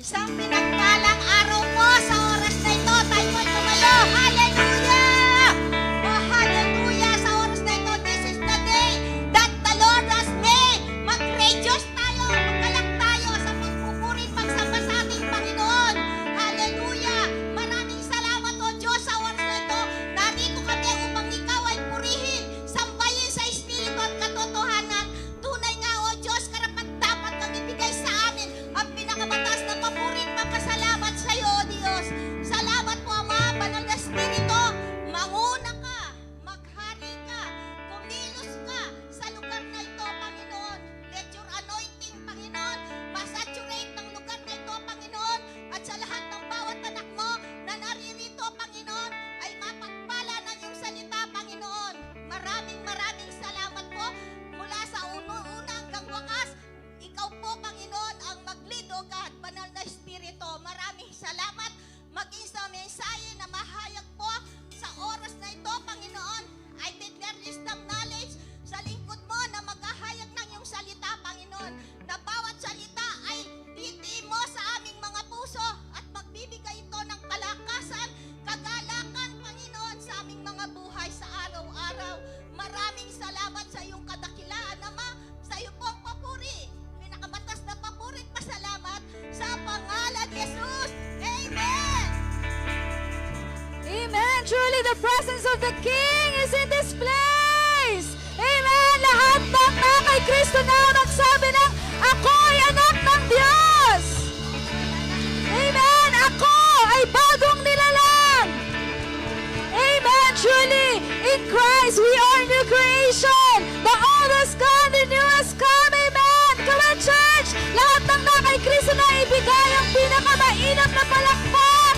Isang pinagpalang araw po sa oras na ito. Tayo po'y tumayo. Hallelujah! Oh, hallelujah! Sa oras na ito, this is the day that the Lord has made. Mag-rejoice tayo, magkalak tayo sa pagpupuri, pagsamba sa ating Panginoon. Hallelujah! Maraming salamat o Diyos sa oras na ito. Narito kami upang ikaw ay purihin, sambahin sa Espiritu at katotohanan. Tunay nga o Diyos, karapat dapat kang ibigay sa amin ang pinakamatas na papurit magpasalamat sa iyo, Diyos. Salamat po, Ama, Banal na Espiritu. Manguna ka, maghari ka, kumilos ka sa lugar na ito, Panginoon. Let your anointing, Panginoon, masaturate ng lugar na ito, Panginoon. At sa lahat ng bawat anak mo na naririto, Panginoon, ay mapagpala ng iyong salita, Panginoon. Maraming salamat po mula sa una hanggang wakas. Ikaw po, Panginoon, ang mag-lead, O God, Banal na Espiritu. Maraming salamat. Maging sa mensahe na mahayag po sa oras na ito, Panginoon. I declare wisdom knowledge sa lingkod mo na maghahayag ng iyong salita, Panginoon. Na bawat salita ay titiim mo sa aming mga puso at magbibigay ito ng kalakasan, kagalakan, Panginoon, sa aming mga buhay sa araw-araw. Maraming salamat sa iyong kadakilaan, Ama. Sa iyo po ang papuri. Pinakabatas na papuri at pasalamat sa pangalan ni Jesus. Amen! Amen! Truly the presence of the King is in this place! Amen! Lahat ng mga kay Kristo na magsabi ng, ako ay anak ng Diyos! Amen! Ako ay bagong nilalang! Amen! Truly, in Christ, we are new creation! The old has gone, the new has come! Amen! Come on, church! Lahat ng mga kay Kristo na ibigay ang pinakamainam na palakpak!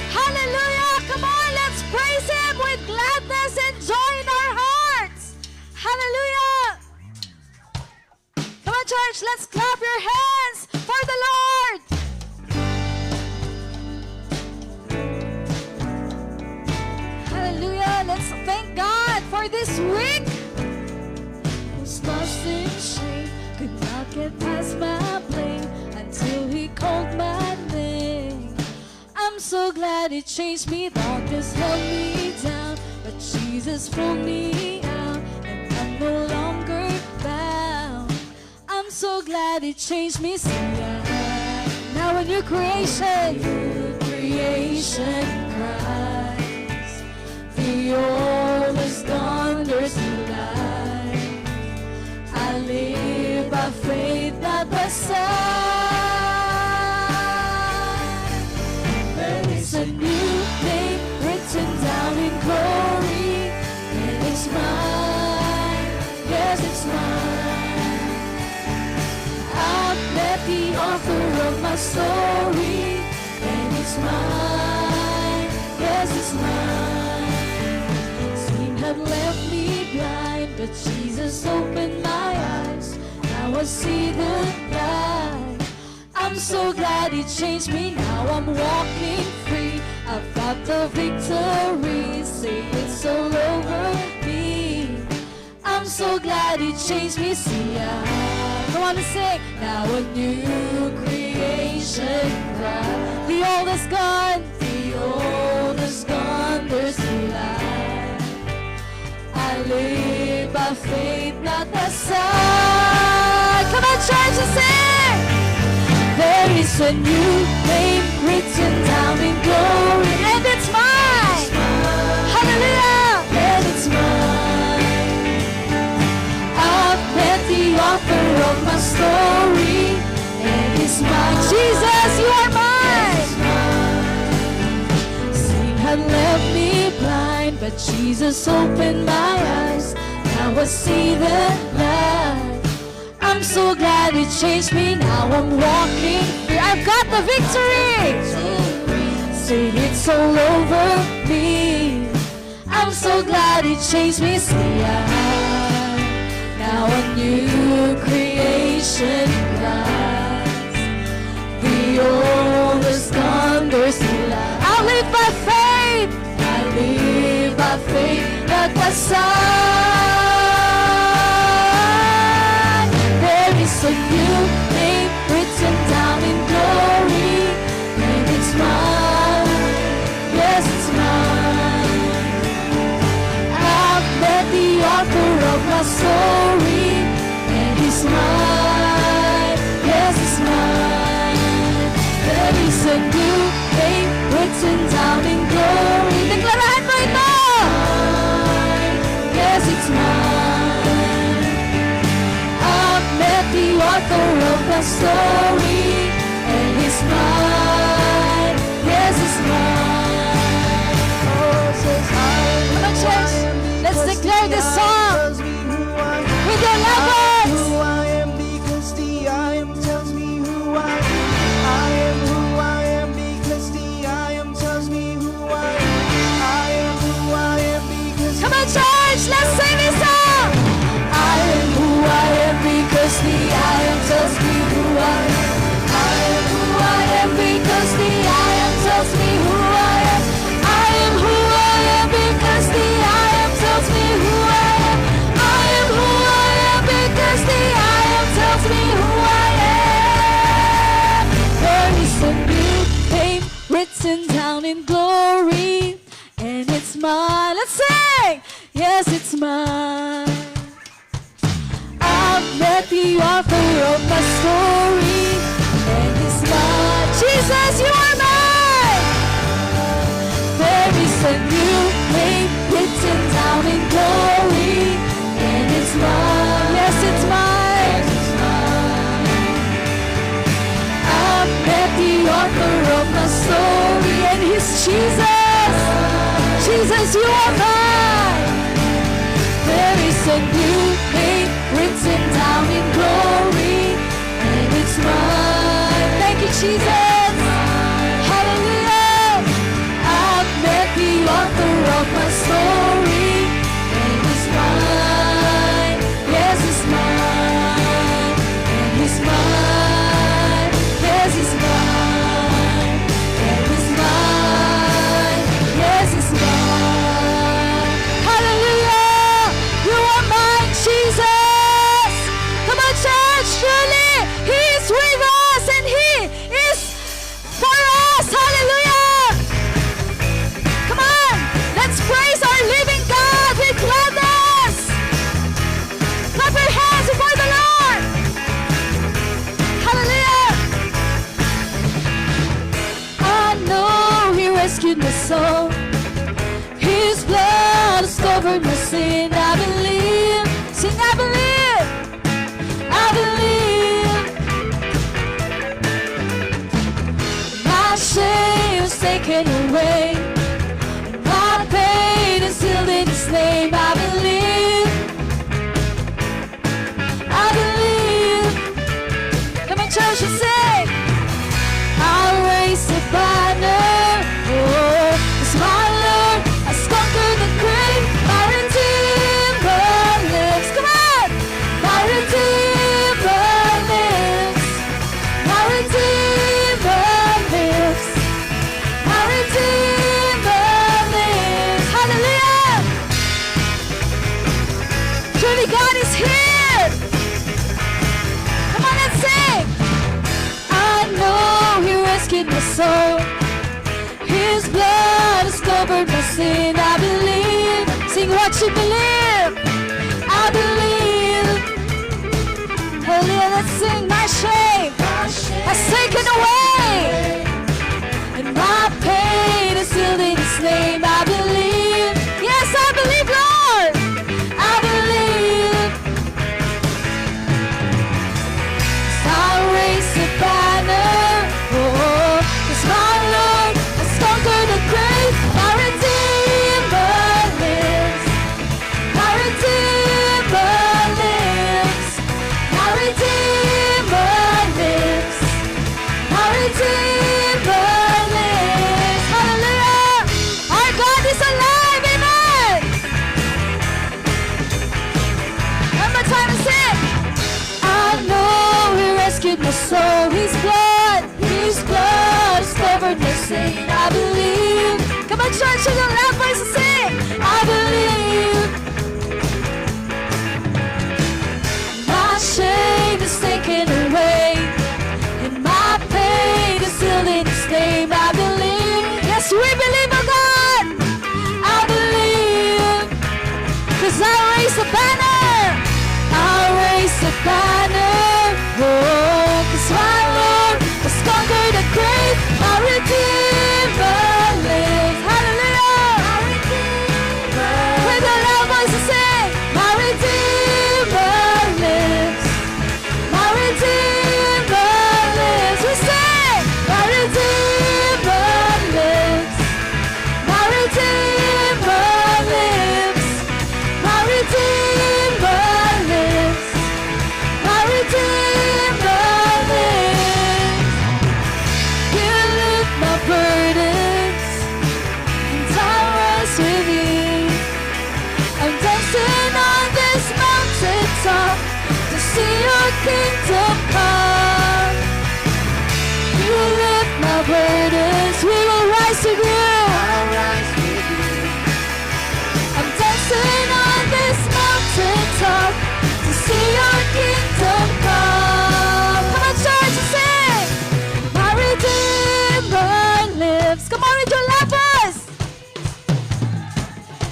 Hallelujah! Come on, let's praise Him with gladness and joy in our hearts! Hallelujah! Come on, church, let's clap your hands for the Lord! Hallelujah! Let's thank God for this week! Was lost in shame, could not get past my blame until He called my name. I'm so glad it changed me. Darkness held me down, but Jesus pulled me out, and I'm no longer bound. I'm so glad it changed me. See, I'm now a new creation. New creation in Christ. The old is gone, there's new life. I live by faith, not by sight. A new name written down in glory, and it's mine, yes it's mine. I've met the author of my story, and it's mine, yes it's mine. Sin had left me blind, but Jesus opened my eyes, now I see the light. I'm so glad He changed me, now I'm walking free. I've got the victory, say it's all over me. I'm so glad He changed me, see I go on to sing. Now a new creation cry. The old is gone, the old is gone, there's new life. I live by faith, not by sight. Come on, church, and sing. There is a new name written down in glory, and it's mine. Hallelujah, and it's mine. I've met the author of my story, and it's mine. Jesus, you are mine. Sin had left me blind, but Jesus opened my eyes. Now I see the light. I'm so glad it changed me, now I'm walking free. I've got the victory. Say it's all over me. I'm so glad it changed me, see I now a new creation in Christ. The old is gone, there's new life. I live by faith, I live by faith, not by sight. There is a new name written down in glory, of my story, and He's mine. Yes, He's mine. There is a new name written down in glory. Deklarahan mo ito! Yes, it's mine. I've met the author of my story, and He's mine. Yes, it's mine. Oh, says come on, church. Let's declare this song with your loved ones. Who I am because the I am tells me who I am. I am who I am because the I am tells me who I am. I am who I am because Come on, church. Let's sing this song. I am who I am because the I am tells me who I am. I am who I am because the I am tells me who I am. I am who I am because the I am tells me who I am. I am who I am because the I am tells me who I am. There is a new name written down in glory, and it's mine. Let's sing. Yes, it's mine. I've met the author of my story, and He's mine. Jesus, you are mine. There is a new name written down in glory, and it's mine. Yes, it's mine. I've met the author of my story, and He's Jesus. Jesus, you are mine. There is a new name written down in glory, and it's mine. Thank you, Jesus. Hallelujah. I've met the author of my story, and it's mine. Yes, it's mine. And it's mine. Yes, it's mine. And it's mine. Yes, it's mine. Hallelujah. You are mine, Jesus. Come on, church. Truly, He is with us, and He is for us. Hallelujah. Come on. Let's praise our living God with gladness. Clap your hands before the Lord. Hallelujah. I know He rescued my soul. His blood has covered my sin. I believe. Sing, I believe. I believe. My shame is taken away. My pain is sealed in His name. I believe. I believe. Come on, church, and sing. I'll raise the banner. Oh, 'cause my Lord has conquered the grave. My Redeemer lives. Come on. My Redeemer lives. My Redeemer lives. My Redeemer lives. Hallelujah. Truly, God is here. Come on and sing. I know He rescued my soul. His blood has covered my sin. I believe. Sing what you believe. I believe. Hallelujah. Let's sing. My shame has taken away, and my pain is sealed in His name. I believe. Yes, I believe, Lord. I believe. I'll raise the banner. Oh, 'cause my Lord has conquered the grave. My Redeemer kingdom come. You will lift my burdens, we will rise with you. I'll rise with you. I'm dancing on this mountain top to see your kingdom come. Come on, church, and sing. My Redeemer lives. Come on, with your love voice.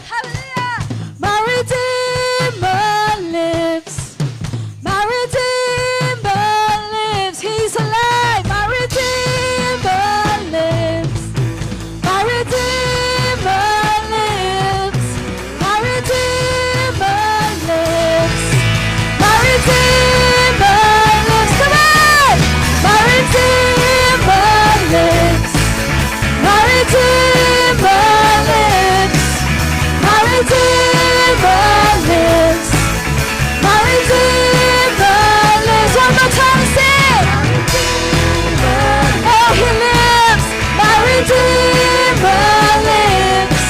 Hallelujah. My Redeemer lives. My Redeemer lives. He's alive. My Redeemer lives. My Redeemer lives. My Redeemer lives. My Redeemer lives. Come on! My Redeemer lives. My Redeemer lives. My Redeemer lives. My Redeemer lives. One more time, sing! Oh, he lives. My Redeemer lives.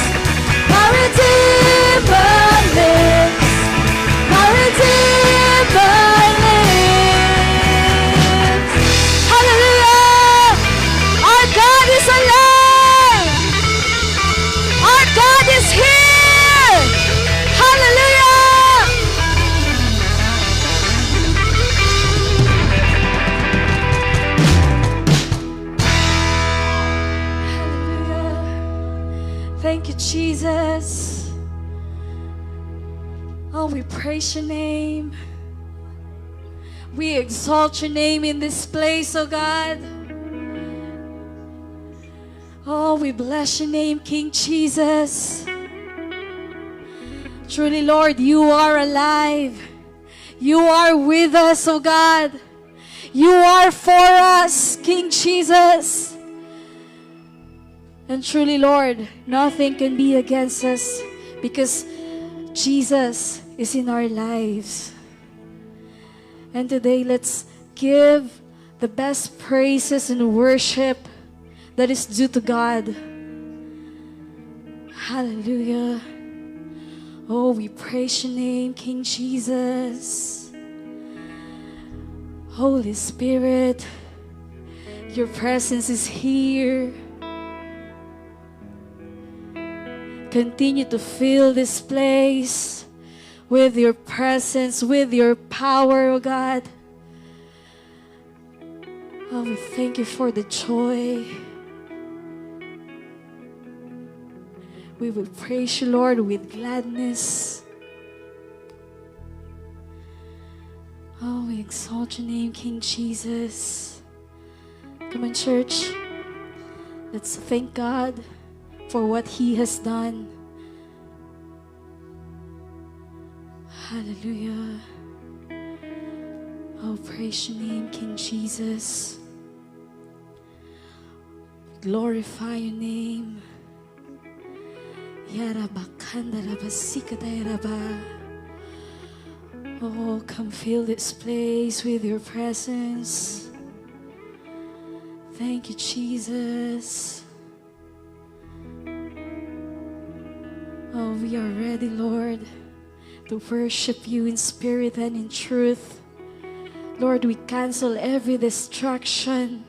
My Redeemer lives. My Redeemer lives. Hallelujah! Our God is alive. Our God is here. Hallelujah! Hallelujah. Thank you, Jesus. Oh, we praise your name. We exalt your name in this place, oh God. Oh, we bless your name, King Jesus. Truly, Lord, you are alive. You are with us, oh God. You are for us, King Jesus. And truly, Lord, nothing can be against us because Jesus is in our lives. And today, let's give the best praises and worship that is due to God. Hallelujah. Oh, we praise your name, King Jesus. Holy Spirit, your presence is here. Continue to fill this place with your presence, with your power, oh God. Oh, we thank you for the joy. We will praise you, Lord, with gladness. Oh, we exalt your name, King Jesus. Come on, church. Let's thank God for what He has done. Hallelujah. Oh, praise your name, King Jesus. Glorify your name. Oh, come fill this place with your presence. Thank you, Jesus. Oh, we are ready, Lord, to worship you in spirit and in truth. Lord, we cancel every distraction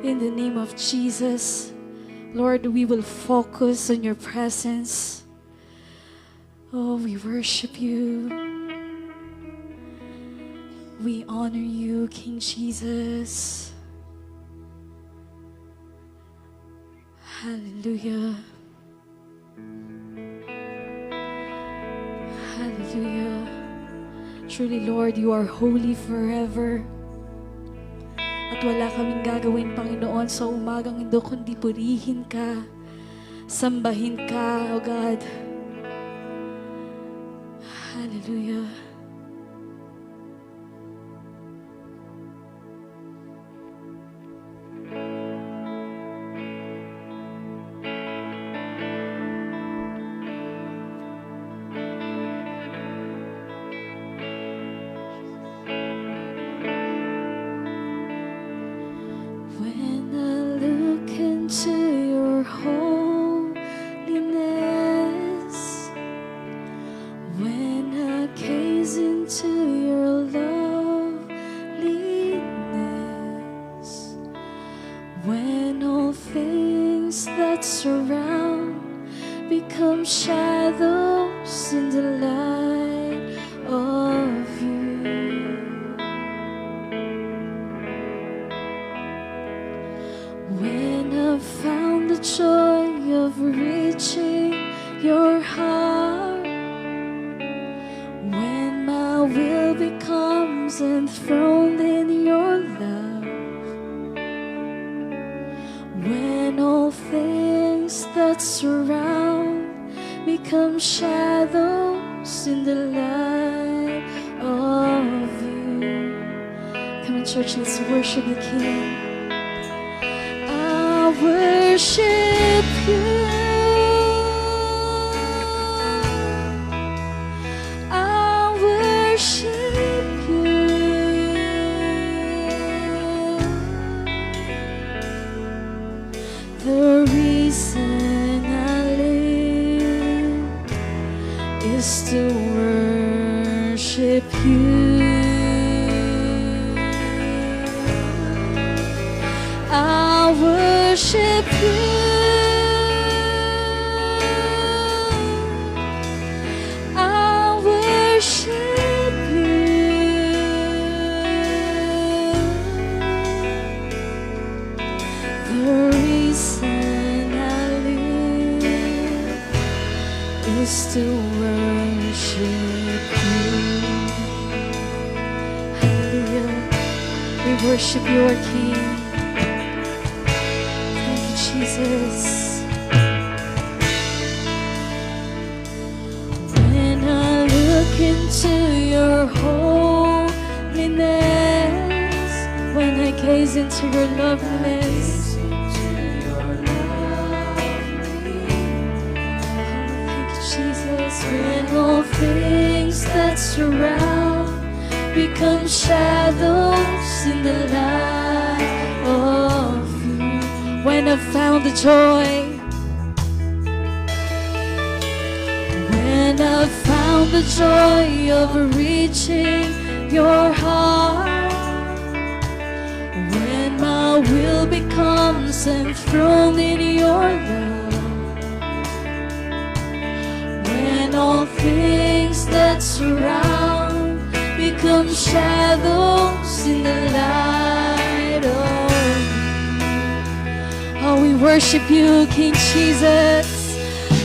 in the name of Jesus. Lord, we will focus on your presence. Oh, we worship you. We honor you, King Jesus. Hallelujah. Hallelujah. Truly, Lord, you are holy forever. At wala kaming gagawin, Panginoon, sa umagang ito, kundi purihin ka, sambahin ka, O God. Hallelujah. When I look into your holiness, when I gaze into your love that surround become shadows in the light of you. When I've found the joy of reaching your heart, when my will becomes enthroned in your love, when all things that surround become shadows in the light of you. Come on, church, let's worship the King. I worship you. I worship you. The reason I live is to worship you. I worship you. I worship you. The reason I live is to worship you. Hallelujah. We worship you, our King. Jesus. When I look into your holiness, when I gaze into your loveliness, thank you, Jesus. When all things that surround become shadows in the light of you. When I found the joy, when I found the joy of reaching your heart, when my will becomes enthroned in your love, when all things that surround become shadows in the light of you. Oh, we worship you, King Jesus.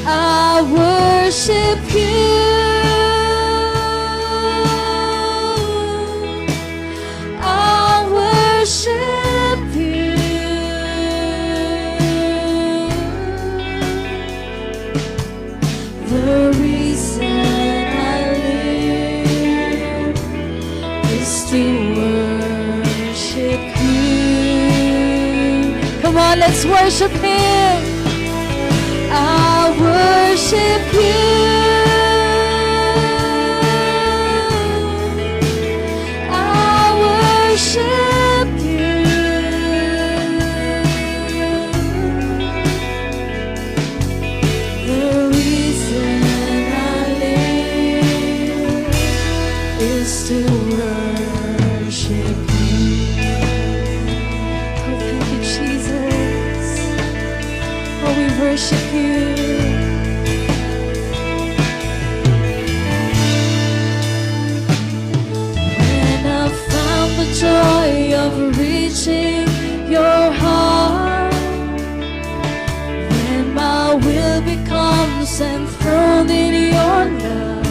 I worship you. I worship you. The reason I live is to worship you. Come on, let's worship Him. I worship you. I worship you. The reason I live is to worship you. Oh, thank you, Jesus. Oh, we worship you. When I found the joy of reaching your heart, when my will becomes enthroned in your love,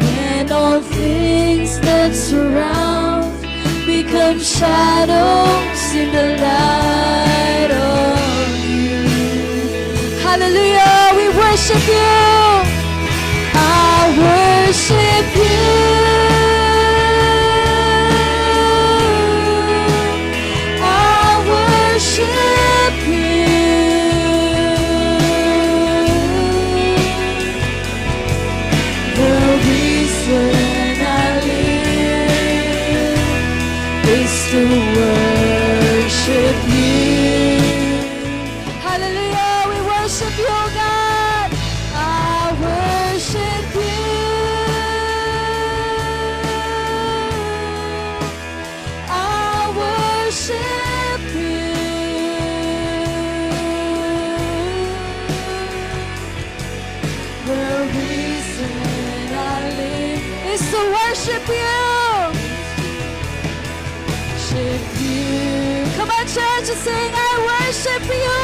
when all things that surround become shadows in the light of you. Hallelujah, we worship you. I worship you. I worship you. The reason I live is to worship you. Hallelujah, we worship you, God. I reason I live is to worship you. Worship you. Come on, church, and sing, I worship you.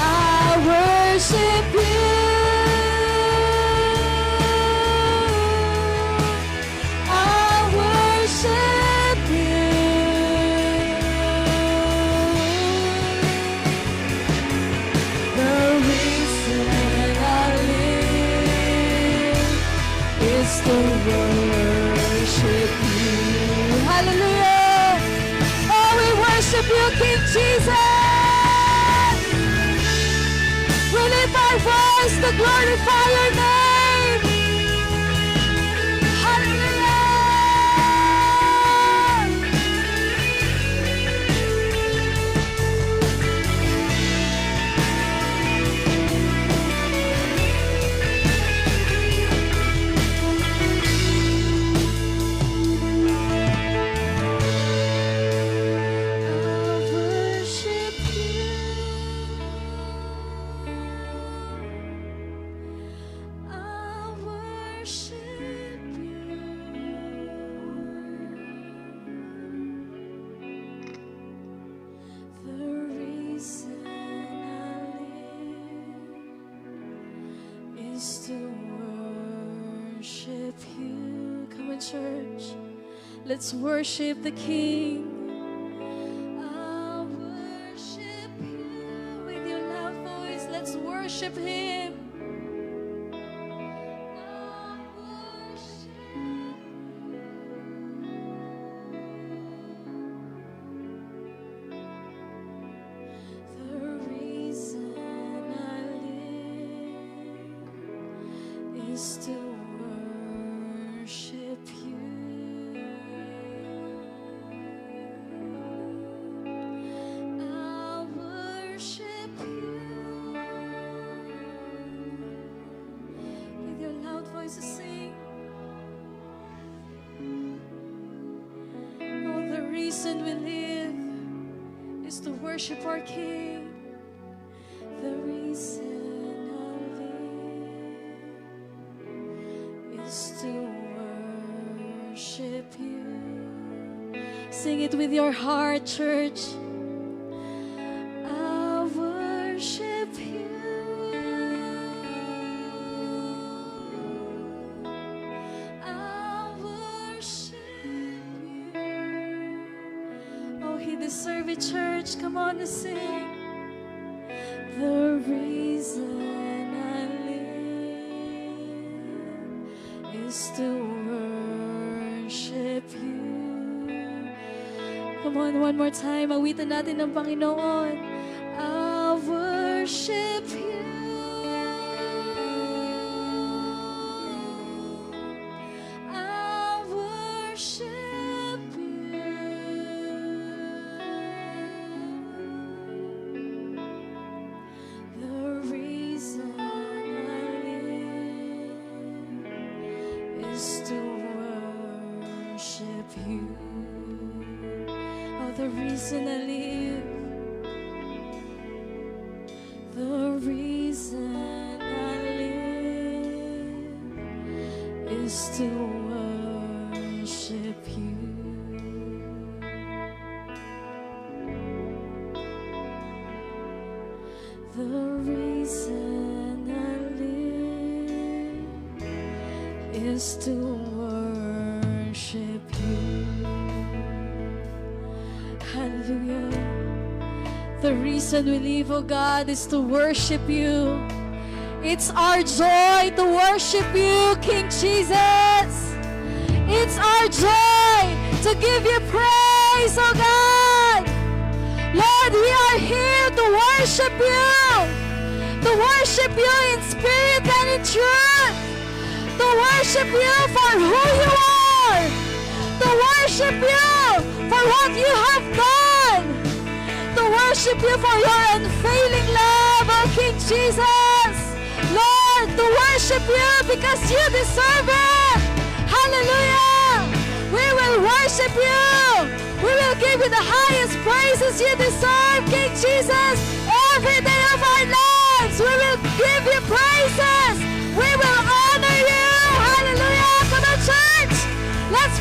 I worship you. I worship you. The reason I live is to worship you. Hallelujah. Oh, we worship you, King Jesus. We lift our voice to glorify your name. Hallelujah. Church, let's worship the King. I'll worship you with your loud voice. Let's worship Him. I'll worship the reason I live is to worship you. I'll worship you. With your loud voices sing. Oh, the reason we live is to worship our King. The reason I live is to worship you. Sing it with your heart, church. I worship you. I worship you. Oh, He deserves it, church. Come on and sing. The reason I live is to worship you. Come on, one more time. Awitan natin ng Panginoon. I'll worship you. I'll worship you. The reason I live is to worship you. Oh, the reason I live, the reason I live is to worship you. The reason I live is to worship you. Hallelujah. The reason we live, oh God, is to worship you. It's our joy to worship you, King Jesus. It's our joy to give you praise, oh God. Lord, we are here to worship you in spirit and in truth, to worship you for who you are, to worship you for what you have done, to worship you for your unfailing love, oh King Jesus. Lord, to worship you because you deserve it. Hallelujah. We will worship you. We will give you the highest praises you deserve, King Jesus. Every day of our lives, we will give you praises.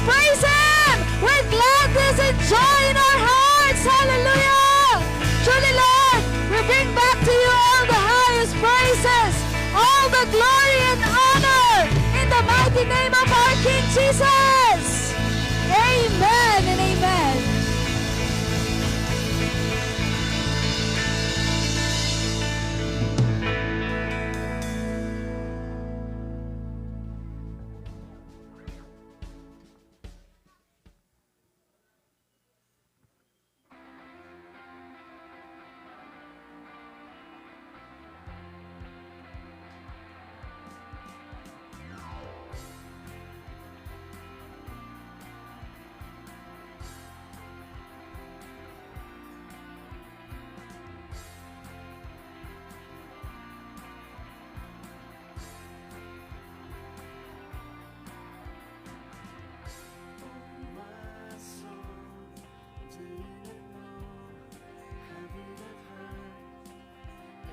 praise Him with gladness and joy in our hearts. Hallelujah. Truly, Lord, we bring back to you all the highest praises, all the glory and honor in the mighty name of our King Jesus. Amen and amen.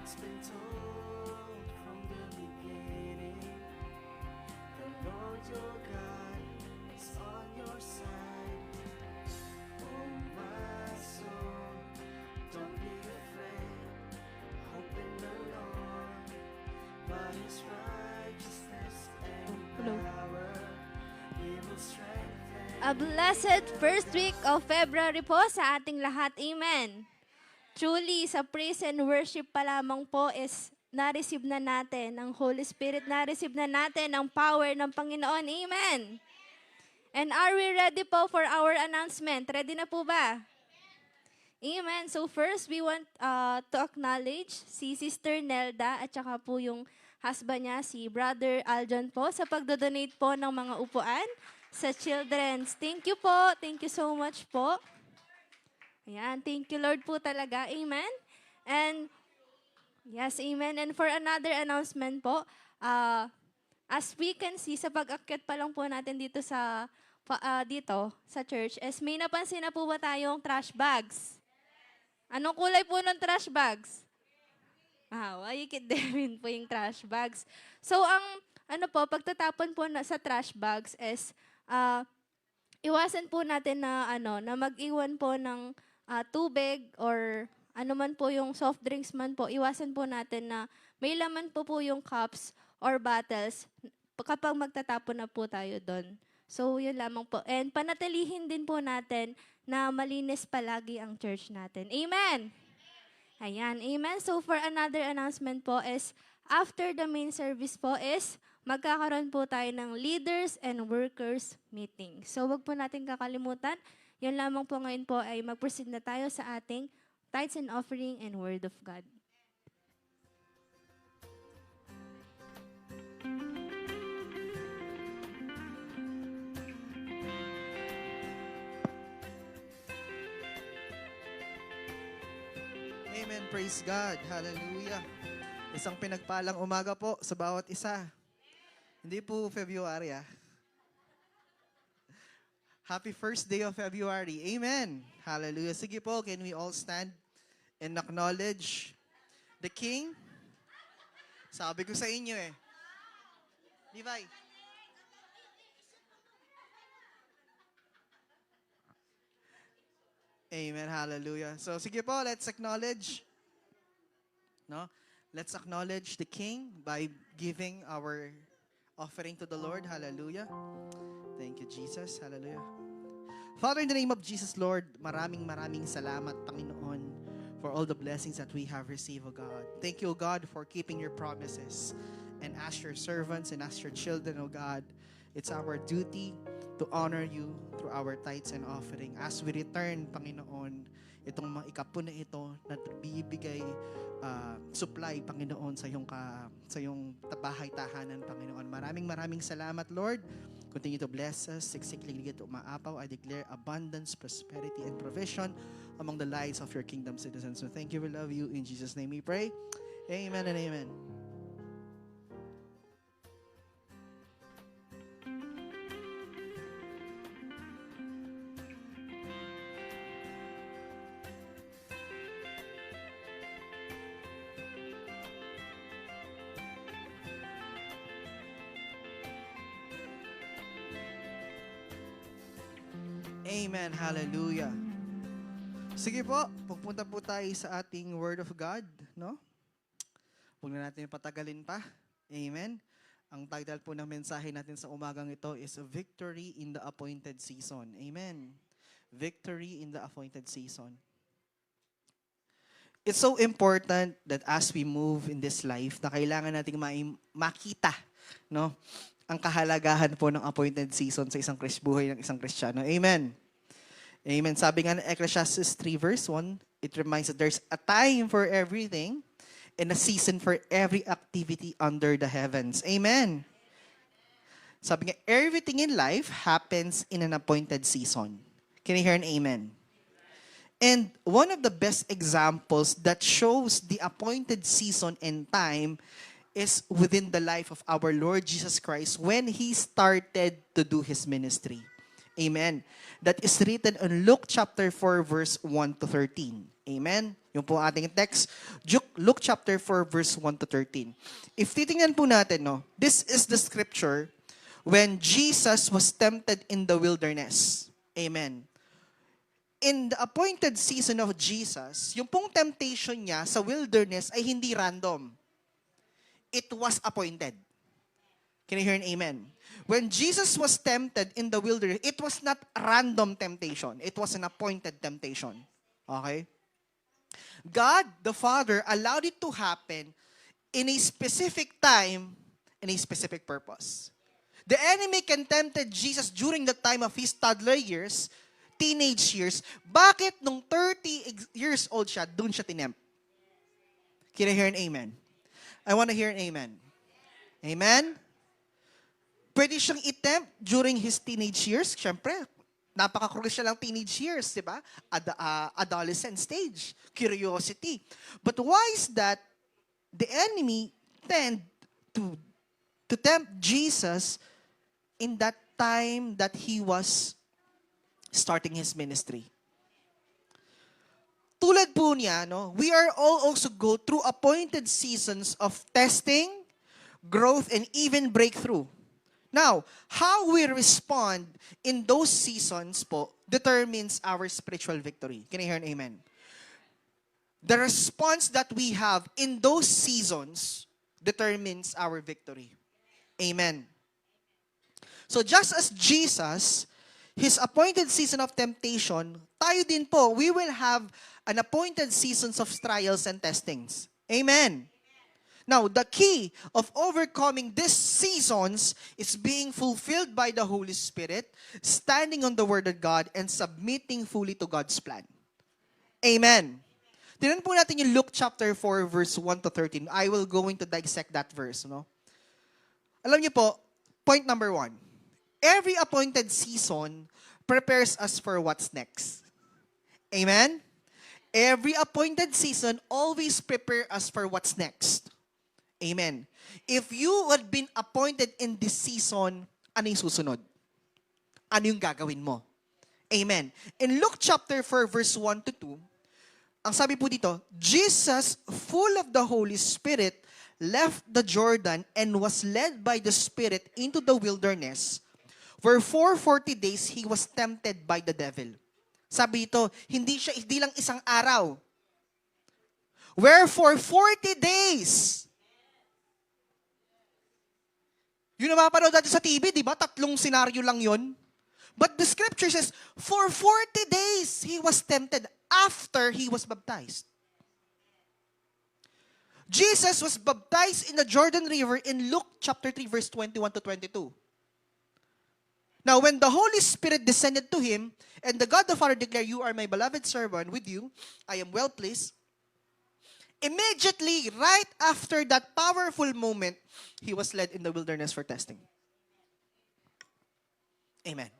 It's been told from the beginning, the Lord your God is on your side. Oh my soul, don't be afraid, hope in the Lord, by His righteousness and power, He will strengthen. A blessed first week of February po sa ating lahat. Amen. Truly, sa praise and worship pa lamang po is na-receive na natin ng Holy Spirit, na-receive na natin ang power ng Panginoon. Amen. And are we ready po for our announcement? Ready na po ba? Amen. So first, we want to acknowledge si Sister Nelda at saka po yung husband niya, si Brother Aljon po, sa pagdodonate po ng mga upuan sa children's. Thank you po. Thank you so much po. Ayan, thank you Lord po talaga. Amen. And, yes, amen. And for another announcement po, as we can see, sa pag-akyat pa lang po natin dito sa church, is may napansin na po ba tayong trash bags? Anong kulay po ng trash bags? Wikid din po yung trash bags. So, pagtatapon po sa trash bags is, iwasan po natin na, na mag-iwan po ng tubig or ano man po yung soft drinks man po, iwasan po natin na may laman po yung cups or bottles kapag magtatapon na po tayo doon. So, yun lamang po. And panatilihin din po natin na malinis palagi ang church natin. Amen! Ayan, amen. So, for another announcement po is, after the main service po is, magkakaroon po tayo ng leaders and workers meeting. So, wag po natin kakalimutan. Yan lamang po ngayon po ay mag-proceed na tayo sa ating tithes and offering and word of God. Amen. Praise God. Hallelujah. Isang pinagpalang umaga po sa bawat isa. Hindi po February, Happy first day of February. Amen. Hallelujah. Sige po, can we all stand and acknowledge the King? Sabi ko sa inyo Levi. Amen. Hallelujah. So sige po, let's acknowledge. Let's acknowledge the King by giving our offering to the Lord. Hallelujah. Thank you, Jesus. Hallelujah. Father, in the name of Jesus, Lord, maraming salamat, Panginoon, for all the blessings that we have received, O God. Thank you, O God, for keeping your promises. And as your servants and as your children, O God, it's our duty to honor you through our tithes and offering. As we return, Panginoon, itong mga ikapo na ito na bibigay supply, Panginoon, sa iyong bahay tahanan, Panginoon. Maraming salamat, Lord. Continue to bless us. Siksikling ligit umaapaw. I declare abundance, prosperity, and provision among the lives of your kingdom citizens. So thank you. We love you. In Jesus' name we pray. Amen and amen. Amen. Hallelujah. Sige po, pupunta po tayo sa ating Word of God, no? Huwag na natin patagalin pa. Amen. Ang title po ng mensahe natin sa umagang ito is Victory in the Appointed Season. Amen. Victory in the Appointed Season. It's so important that as we move in this life, na kailangan nating makita, no? Ang kahalagahan po ng appointed season sa isang buhay ng isang Kristiyano. Amen. Amen. Sabi nga ng Ecclesiastes 3 verse 1, it reminds that there's a time for everything and a season for every activity under the heavens. Amen. Sabi nga, everything in life happens in an appointed season. Can you hear an amen? And one of the best examples that shows the appointed season and time is within the life of our Lord Jesus Christ when He started to do His ministry. Amen. That is written in Luke chapter 4 verse 1 to 13. Amen. Yung po ating text, Luke chapter 4 verse 1 to 13. If titingnan po natin, no, this is the scripture when Jesus was tempted in the wilderness. Amen. In the appointed season of Jesus, yung pong temptation niya sa wilderness ay hindi random. It was appointed. Can you hear an amen? When Jesus was tempted in the wilderness, it was not a random temptation. It was an appointed temptation. Okay? God, the Father, allowed it to happen in a specific time and a specific purpose. The enemy can tempted Jesus during the time of his toddler years, teenage years. Bakit nung 30 years old siya, dun siya tinempt? Can you hear an amen? I want to hear an amen. Amen? Pwede siyang itempt during his teenage years. Siyempre, napaka-crucial lang teenage years, di ba? Adolescent stage, curiosity. But why is that the enemy tend to tempt Jesus in that time that he was starting his ministry? Tulad po niya, no, we are all also go through appointed seasons of testing, growth, and even breakthrough. Now, how we respond in those seasons po determines our spiritual victory. Can you hear an amen? The response that we have in those seasons determines our victory. Amen. So just as Jesus, His appointed season of temptation, tayo din po, we will have an appointed seasons of trials and testings. Amen. Now, the key of overcoming these seasons is being fulfilled by the Holy Spirit, standing on the Word of God, and submitting fully to God's plan. Amen. Tingnan po natin yung Luke chapter 4, verse 1 to 13. I will going to dissect that verse. No? Alam niyo po, point number 1. Every appointed season prepares us for what's next. Amen? Every appointed season always prepare us for what's next. Amen. If you had been appointed in this season, ano yung susunod? Ano yung gagawin mo? Amen. In Luke chapter 4, verse 1 to 2, ang sabi po dito, Jesus, full of the Holy Spirit, left the Jordan and was led by the Spirit into the wilderness, where for 40 days he was tempted by the devil. Sabi ito, hindi lang isang araw. Where for 40 days. Yun na mapanood natin sa TV, di ba? 3 senaryo lang yun. But the scripture says, for 40 days he was tempted after he was baptized. Jesus was baptized in the Jordan River in Luke chapter 3, verse 21 to 22. Now, when the Holy Spirit descended to him, and the God the Father declared, "You are my beloved servant, with you I am well pleased," immediately, right after that powerful moment, he was led in the wilderness for testing. Amen.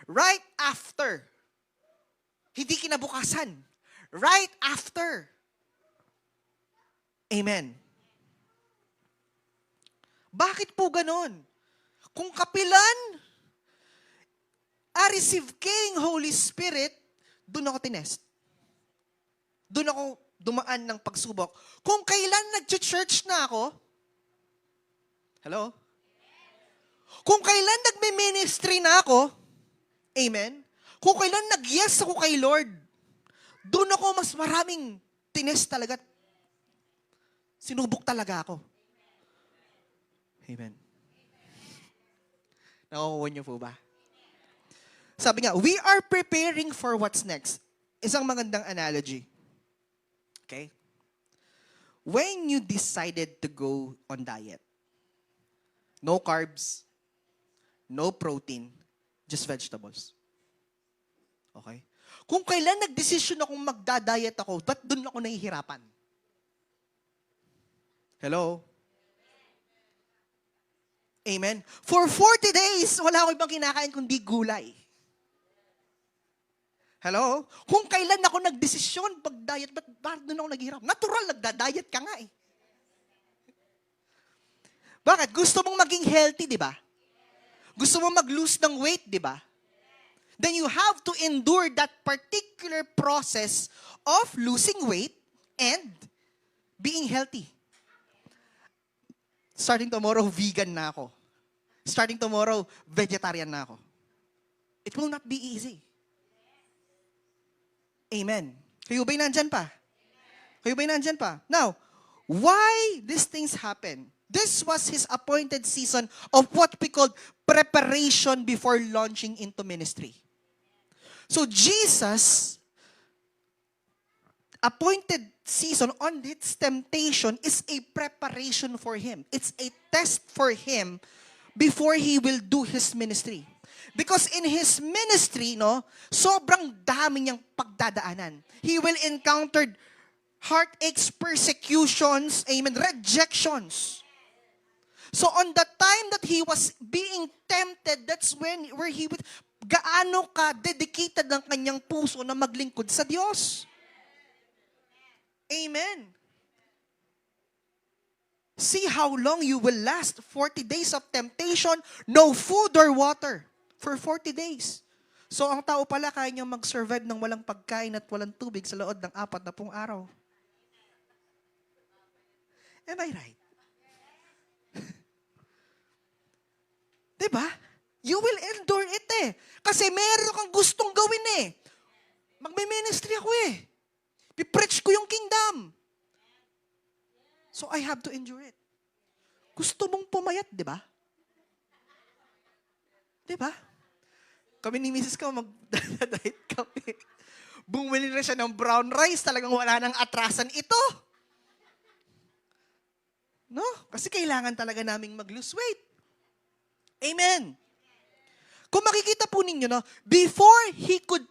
Right after. Hindi kinabukasan. Right after. Amen. Bakit po ganon? Kung kapilan, I receive King Holy Spirit, doon ako tinest. Doon ako dumaan ng pagsubok. Kung kailan nag-church na ako, hello? Kung kailan nagme-ministry na ako, amen? Kung kailan nag-yes ako kay Lord, doon ako mas maraming tinest talaga. Sinubok talaga ako. Amen. Nakukuha niyo po ba? Sabi nga, we are preparing for what's next. Isang magandang analogy. Okay? When you decided to go on diet, no carbs, no protein, just vegetables. Okay? Kung kailan nagdesisyon akong magda-diet ako, ba't doon ako nahihirapan? Hello? Amen? For 40 days, wala akong ibang kinakain kundi gulay. Hello? Kung kailan ako nagdesisyon pag-diet, ba't doon ako naghihirap? Natural, nagda-diet ka nga eh. Bakit? Gusto mong maging healthy, di ba? Gusto mong mag-lose ng weight, di ba? Then you have to endure that particular process of losing weight and being healthy. Starting tomorrow, vegan na ako. Starting tomorrow, vegetarian na ako. It will not be easy. Amen. Kayo ba'y nandyan pa? Kayo ba'y nandyan pa? Now, why these things happen? This was his appointed season of what we call preparation before launching into ministry. So Jesus, appointed season on his temptation is a preparation for him. It's a test for him before he will do his ministry. Because in his ministry, sobrang dami niyang pagdadaanan. He will encounter heartaches, persecutions, amen, rejections. So on the time that he was being tempted, that's where he would, gaano ka dedicated ng kanyang puso na maglingkod sa Diyos. Amen. See how long you will last. 40 days of temptation, no food or water. For 40 days. So, ang tao pala, kaya niyang mag-survive ng walang pagkain at walang tubig sa loob ng 40 araw. Am I right? Diba? You will endure it eh. Kasi meron kang gustong gawin eh. Magme-ministry ako eh. Pipreach ko yung kingdom. So, I have to endure it. Gusto mong pumayat, di ba? Di ba? Kami ni Mrs. ko, mag-diet kami. Bumili na siya ng brown rice, talagang wala nang atrasan ito. No? Kasi kailangan talaga naming mag-lose weight. Amen. Kung makikita po ninyo, before he could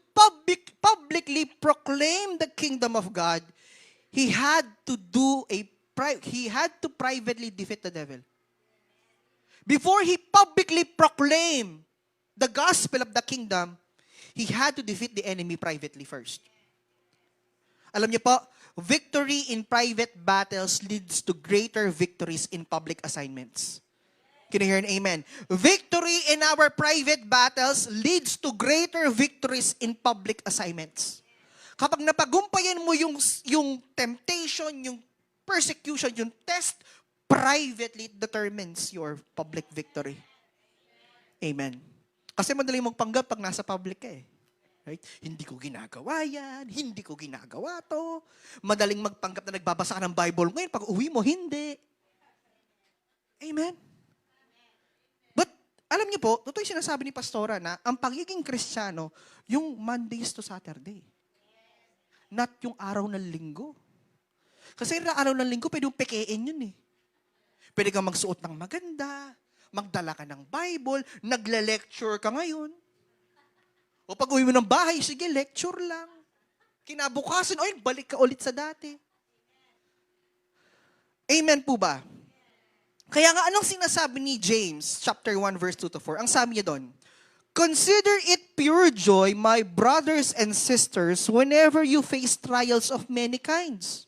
publicly proclaim the kingdom of God, he had to privately defeat the devil. Before he publicly proclaimed the gospel of the kingdom, he had to defeat the enemy privately first. Alam niyo po, victory in private battles leads to greater victories in public assignments. Can you hear an amen? Victory in our private battles leads to greater victories in public assignments. Kapag napagumpayan mo yung temptation, yung persecution, yung test, privately it determines your public victory. Amen. Kasi madaling magpanggap pag nasa public ka eh. Right? Hindi ko ginagawa yan, hindi ko ginagawa to. Madaling magpanggap na nagbabasa ka ng Bible ngayon, pag uwi mo, hindi. Amen. But, alam niyo po, totoo yung sinasabi ni Pastora na ang pagiging Kristiyano, yung Mondays to Saturday. Not yung araw ng linggo. Kasi yung araw ng linggo, pwede yung pekein yun eh. Pwede kang magsuot ng maganda, magdala ka ng Bible, nagle-lecture ka ngayon. O pag uwi mo ng bahay, sige, lecture lang. Kinabukasan, balik ka ulit sa dati. Amen po ba? Kaya nga, anong sinasabi ni James, chapter 1, verse 2-4? Ang sabi niya doon, consider it pure joy, my brothers and sisters, whenever you face trials of many kinds.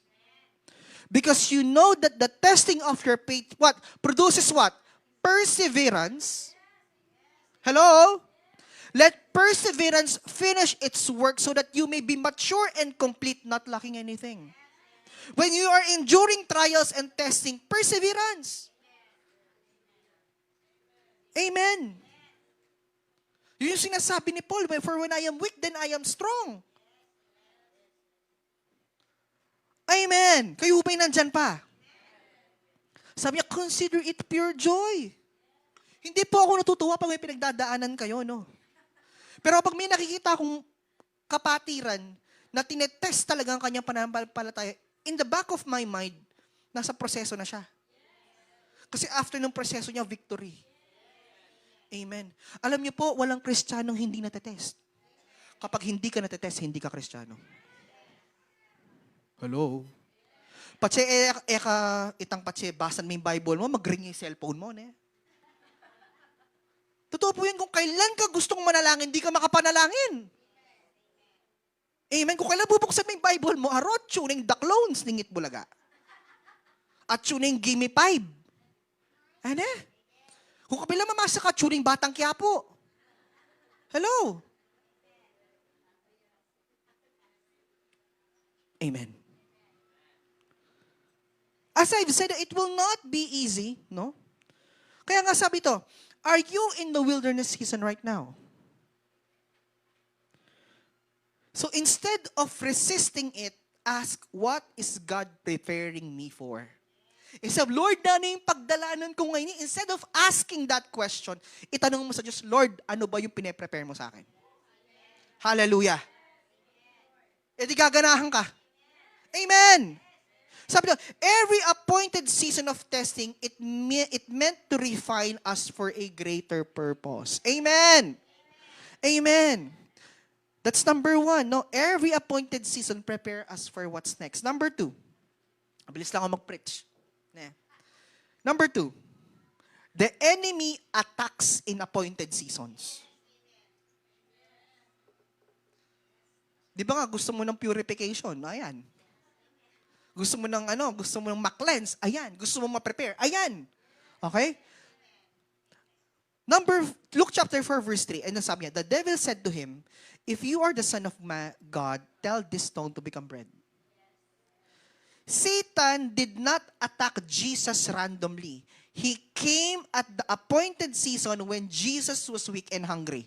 Because you know that the testing of your faith, what? Produces what? Perseverance. Hello? Let perseverance finish its work so that you may be mature and complete, not lacking anything. When you are enduring trials and testing, perseverance. Amen. Yun yung sinasabi ni Paul, for when I am weak, then I am strong. Amen. Kayo ba'y nandyan pa? Sabi niya, consider it pure joy. Hindi po ako natutuwa pag may pinagdadaanan kayo, no? Pero pag may nakikita akong kapatiran na tinetest talaga ang kanyang pananampalataya, in the back of my mind, nasa proseso na siya. Kasi after ng proseso niya, victory. Amen. Alam niyo po, walang Kristiyanong hindi natetest. Kapag hindi ka natetest, hindi ka Kristiyano. Hello? Patse, itang patse, basan mo yung Bible mo, mag-ring yung cellphone mo, ne? Totoo po yun, kung kailan ka gustong manalangin, hindi ka makapanalangin. Amen. Kung kailan bubuksan mo yung Bible mo, arot, tuning the clones, ningit bulaga. At tuning gimme 5. Ano? Kung kabila mamasa ka, tuning batang Quiapo. Hello? Amen. As I've said, it will not be easy, no? Kaya nga sabi to, are you in the wilderness season right now? So instead of resisting it, ask, what is God preparing me for? Instead of, Lord, ano yung pagdalanan ko ngayon? Instead of asking that question, itanong mo sa Diyos, Lord, ano ba yung pine-prepare mo sa akin? Hallelujah. E di gaganahan ka. Amen. Sabi niyo, every appointed season of testing, it meant to refine us for a greater purpose. Amen. Amen. That's number 1. No? Every appointed season prepare us for what's next. Number 2. Mabilis lang ako mag-preach. Number 2. The enemy attacks in appointed seasons. Di ba nga, gusto mo ng purification? Ayan. Gusto mo ng gusto mo ng ma-cleanse? Ayan. Gusto mo ma-prepare? Ayan. Okay? Luke chapter 4 verse 3, and sabi niya, the devil said to him, if you are the son of God, tell this stone to become bread. Satan did not attack Jesus randomly. He came at the appointed season when Jesus was weak and hungry.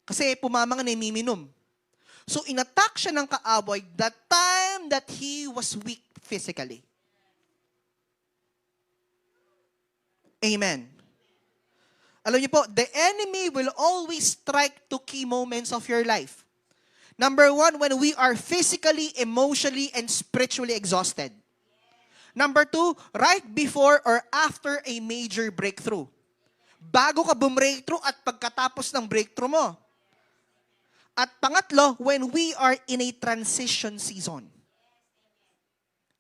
Kasi pumamang na iminom. So, inattack siya ng kaaway the time that he was weak physically. Amen. Alam niyo po, the enemy will always strike to key moments of your life. Number 1, when we are physically, emotionally, and spiritually exhausted. Number 2, right before or after a major breakthrough. Bago ka bumreakthrough at pagkatapos ng breakthrough mo. At pangatlo, when we are in a transition season.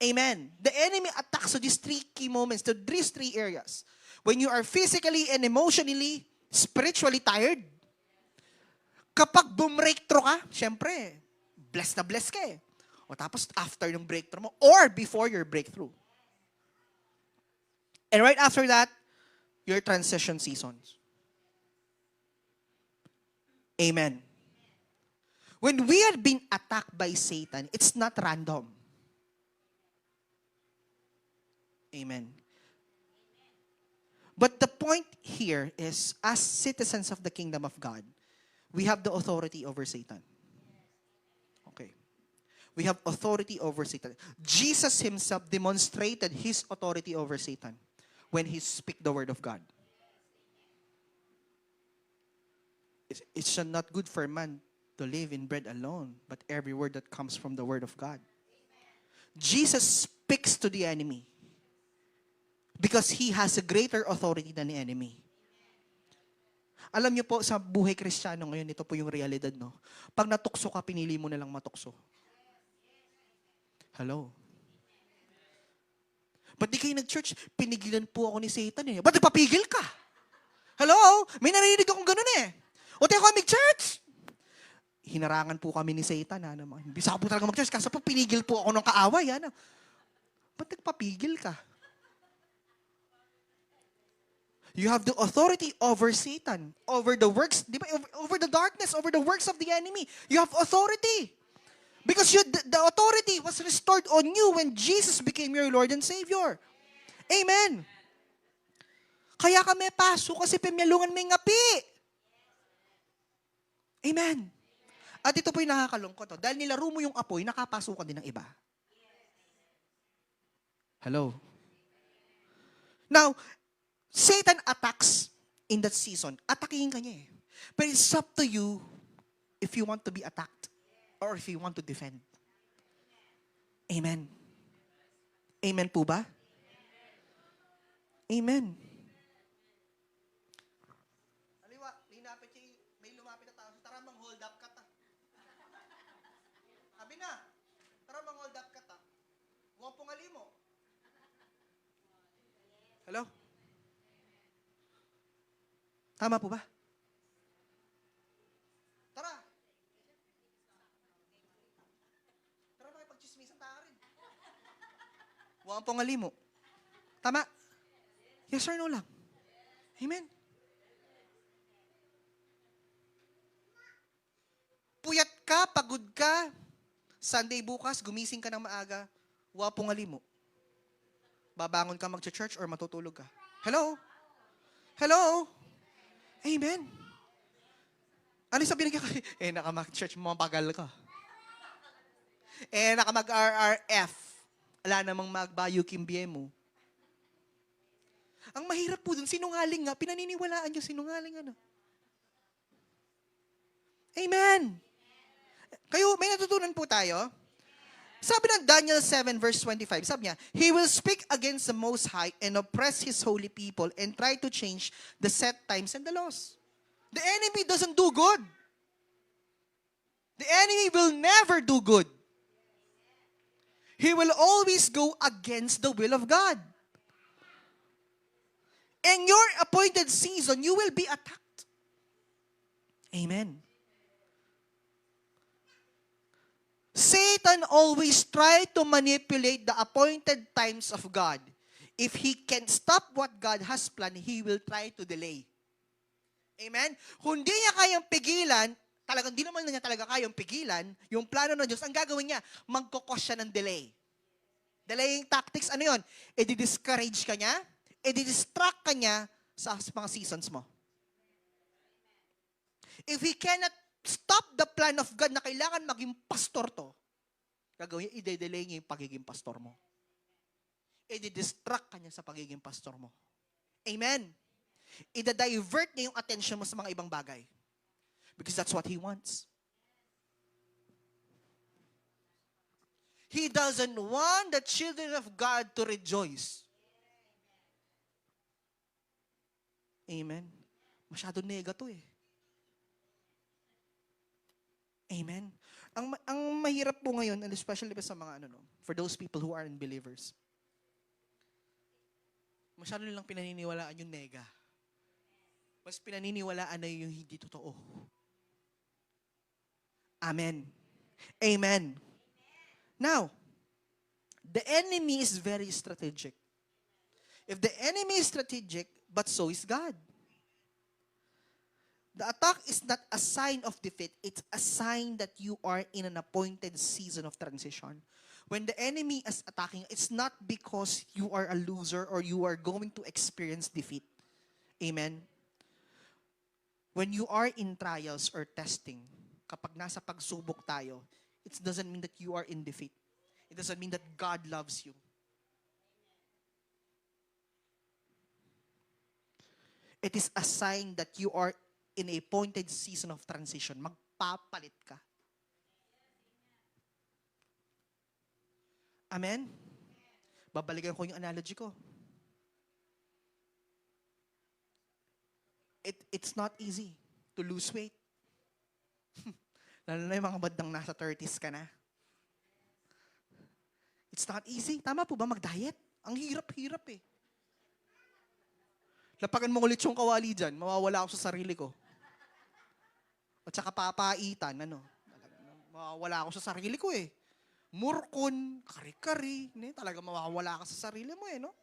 Amen. The enemy attacks to these 3 key moments, to these 3 areas. When you are physically and emotionally, spiritually tired. Kapag bumreakthrough ka, syempre, blessed na blessed ka eh. O tapos after yung breakthrough mo, or before your breakthrough. And right after that, your transition seasons. Amen. When we are being attacked by Satan, it's not random. Amen. But the point here is, as citizens of the kingdom of God, we have the authority over Satan. Okay. We have authority over Satan. Jesus himself demonstrated his authority over Satan when he speak the word of God. It's not good for man to live in bread alone, but every word that comes from the word of God. Jesus speaks to the enemy because he has a greater authority than the enemy. Alam niyo po, sa buhay Kristiyano ngayon, ito po yung realidad, no? Pag natukso ka, pinili mo na lang matukso. Hello? Ba't di kayo nag-church? Pinigilan po ako ni Satan eh. Ba't nagpapigil ka? Hello? May narinig akong ganun eh. O tayo kami church? Hinarangan po kami ni Satan. Hindi sa ako po talaga mag-church. Kaso po pinigil po ako ng kaaway. Ba't nagpapigil ka? You have the authority over Satan, over the works, di ba? Over the darkness, over the works of the enemy. You have authority. Because the authority was restored on you when Jesus became your Lord and Savior. Amen. Kaya kami paso kasi pemyalungan may ngapi. Amen. At ito po'y nakakalungkot. Dahil nilaro mo yung apoy, nakapasukan din ng iba. Hello? Now, Satan attacks in that season. Atakihin ka niya eh. But it's up to you if you want to be attacked or if you want to defend. Amen. Amen po ba? Amen. Aliwa, may lumapit na tao. Tara mang hold up ka ta. Sabi na, tara mang hold up ka ta. Huwag pong alimo. Hello? Tama po ba? Tara. Tara makipag-chismisan tayo rin. Huwag pong alimo. Tama? Yes or no lang? Amen. Puyat ka, pagod ka, Sunday bukas, gumising ka ng maaga, huwag pong alimo. Babangon ka mag-church or matutulog ka. Hello? Hello? Amen. Ano sabihin niya? Naka-mag-church, mapagal ka. Naka-mag-RRF. Wala namang mag-biokimbiye mo. Ang mahirap po dun, sinungaling nga, pinaniniwalaan niyo sinungaling ano. Amen. Kayo, may natutunan po tayo. Sabi ng Daniel 7 verse 25, sabi niya, He will speak against the Most High and oppress His holy people and try to change the set times and the laws. The enemy doesn't do good. The enemy will never do good. He will always go against the will of God. In your appointed season, you will be attacked. Amen. Satan always try to manipulate the appointed times of God. If he can stop what God has planned, he will try to delay. Amen? Kung di niya kayang pigilan, talagang di naman niya talaga kayang pigilan, yung plano ng Diyos, ang gagawin niya, magkukos siya ng delay. Delaying tactics, ano yun? I-discourage ka niya, i-distract ka niya sa mga seasons mo. If he cannot stop the plan of God na kailangan maging pastor to, gagawin niya, i-delay niya yung pagiging pastor mo. I-distract ka niya sa pagiging pastor mo. Amen. I-divert niya yung attention mo sa mga ibang bagay. Because that's what He wants. He doesn't want the children of God to rejoice. Amen. Masyado negato eh. Amen. Ang mahirap po ngayon, and especially sa mga for those people who are unbelievers, masyado nilang pinaniniwalaan yung nega. Mas pinaniniwalaan na yung hindi totoo. Amen. Amen. Now, the enemy is very strategic. If the enemy is strategic, but so is God. The attack is not a sign of defeat. It's a sign that you are in an appointed season of transition. When the enemy is attacking, it's not because you are a loser or you are going to experience defeat. Amen? When you are in trials or testing, kapag nasa pagsubok tayo, it doesn't mean that you are in defeat. It doesn't mean that God loves you. It is a sign that you are in a appointed season of transition. Magpapalit ka. Amen? Babalikan ko yung analogy ko. It's not easy to lose weight. Lalo na yung mga bandang nasa 30s ka na. It's not easy. Tama po ba mag-diet? Ang hirap-hirap eh. Lapagan mo ulit yung kawali dyan, mawawala ako sa sarili ko. At saka papaitan, mawawala ako sa sarili ko eh. Murkon, kari-kari, talaga mawawala ka sa sarili mo eh, no?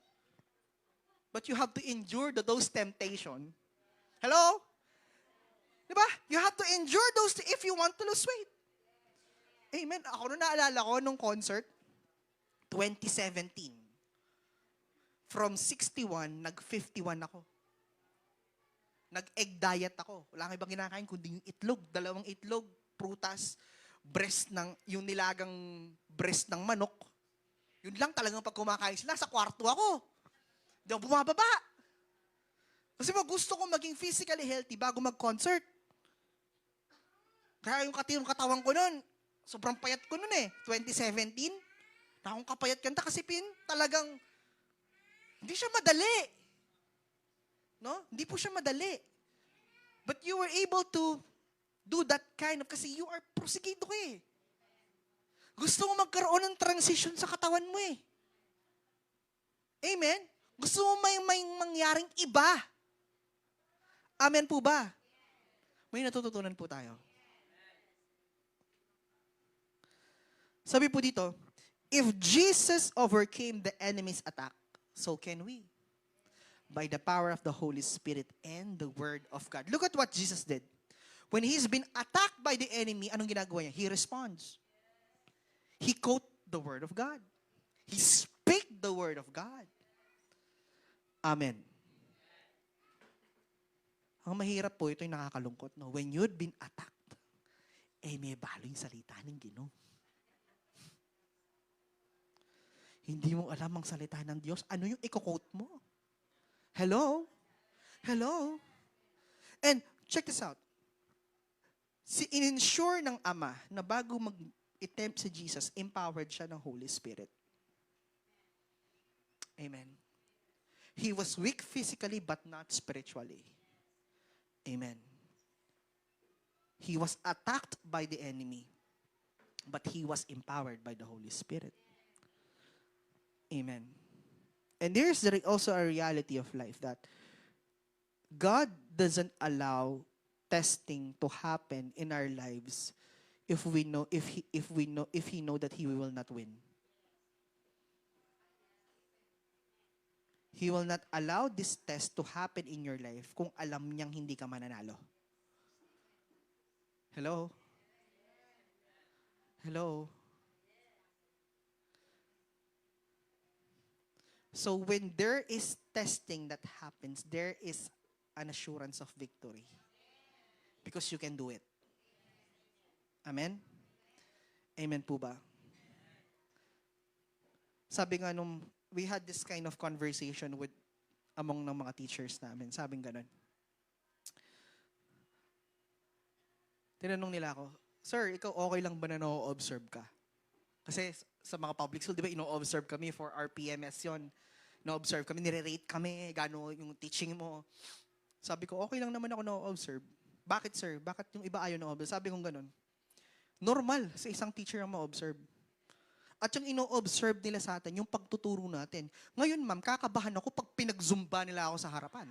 But you have to endure those temptation. Hello? Diba? You have to endure those if you want to lose weight. Amen. Ako nung naalala ko nung concert, 2017. From 61, nag-51 ako. Nag-egg diet ako. Wala kang ibang kinakain kundi yung itlog. 2 itlog, prutas, yung nilagang breast ng manok. Yun lang talagang pag kumakain sila, sa kwarto ako. Di ako bumababa. Kasi gusto ko maging physically healthy bago mag-concert. Kaya yung katawan ko nun, sobrang payat ko nun 2017, na akong kapayat kanta kasi talagang, hindi siya madali. No? Hindi po siya madali. But you were able to do that kind of, kasi you are prosigido ka Gusto mo magkaroon ng transition sa katawan mo Amen? Gusto mo may mangyaring iba. Amen po ba? May natututunan po tayo. Sabi po dito, if Jesus overcame the enemy's attack, so can we. By the power of the Holy Spirit and the Word of God. Look at what Jesus did. When he's been attacked by the enemy, anong ginagawa niya? He responds. He quote the Word of God. He speak the Word of God. Amen. Ang mahirap po, ito yung nakakalungkot. No? When you'd been attacked, may balo yung salita ng Ginoo. Hindi mo alam ang salita ng Diyos. Ano yung i-quote mo? Hello? Hello? And check this out. In-ensure ng Ama na bago mag-attempt si Jesus, empowered siya ng Holy Spirit. Amen. He was weak physically but not spiritually. Amen. He was attacked by the enemy, but he was empowered by the Holy Spirit. Amen. And there's also a reality of life that God doesn't allow testing to happen in our lives if He know that He will not win. He will not allow this test to happen in your life kung alam niyang hindi ka mananalo. Hello? Hello? So when there is testing that happens, there is an assurance of victory. Because you can do it. Amen? Amen po ba? Sabi nga we had this kind of conversation among ng mga teachers namin. Sabing ganun. Tinanong nila ako, Sir, ikaw okay lang ba na no-observe ka? Kasi sa mga public school, di ba, ino-observe kami for our PMS yun. No-observe kami, nire-rate kami, gano'n yung teaching mo. Sabi ko, okay lang naman ako no-observe. Bakit, sir? Bakit yung iba ayaw no-observe? Sabi ko gano'n. Normal sa isang teacher ang ma-observe. At yung ino-observe nila sa atin, yung pagtuturo natin. Ngayon, ma'am, kakabahan ako pag pinag-zumba nila ako sa harapan.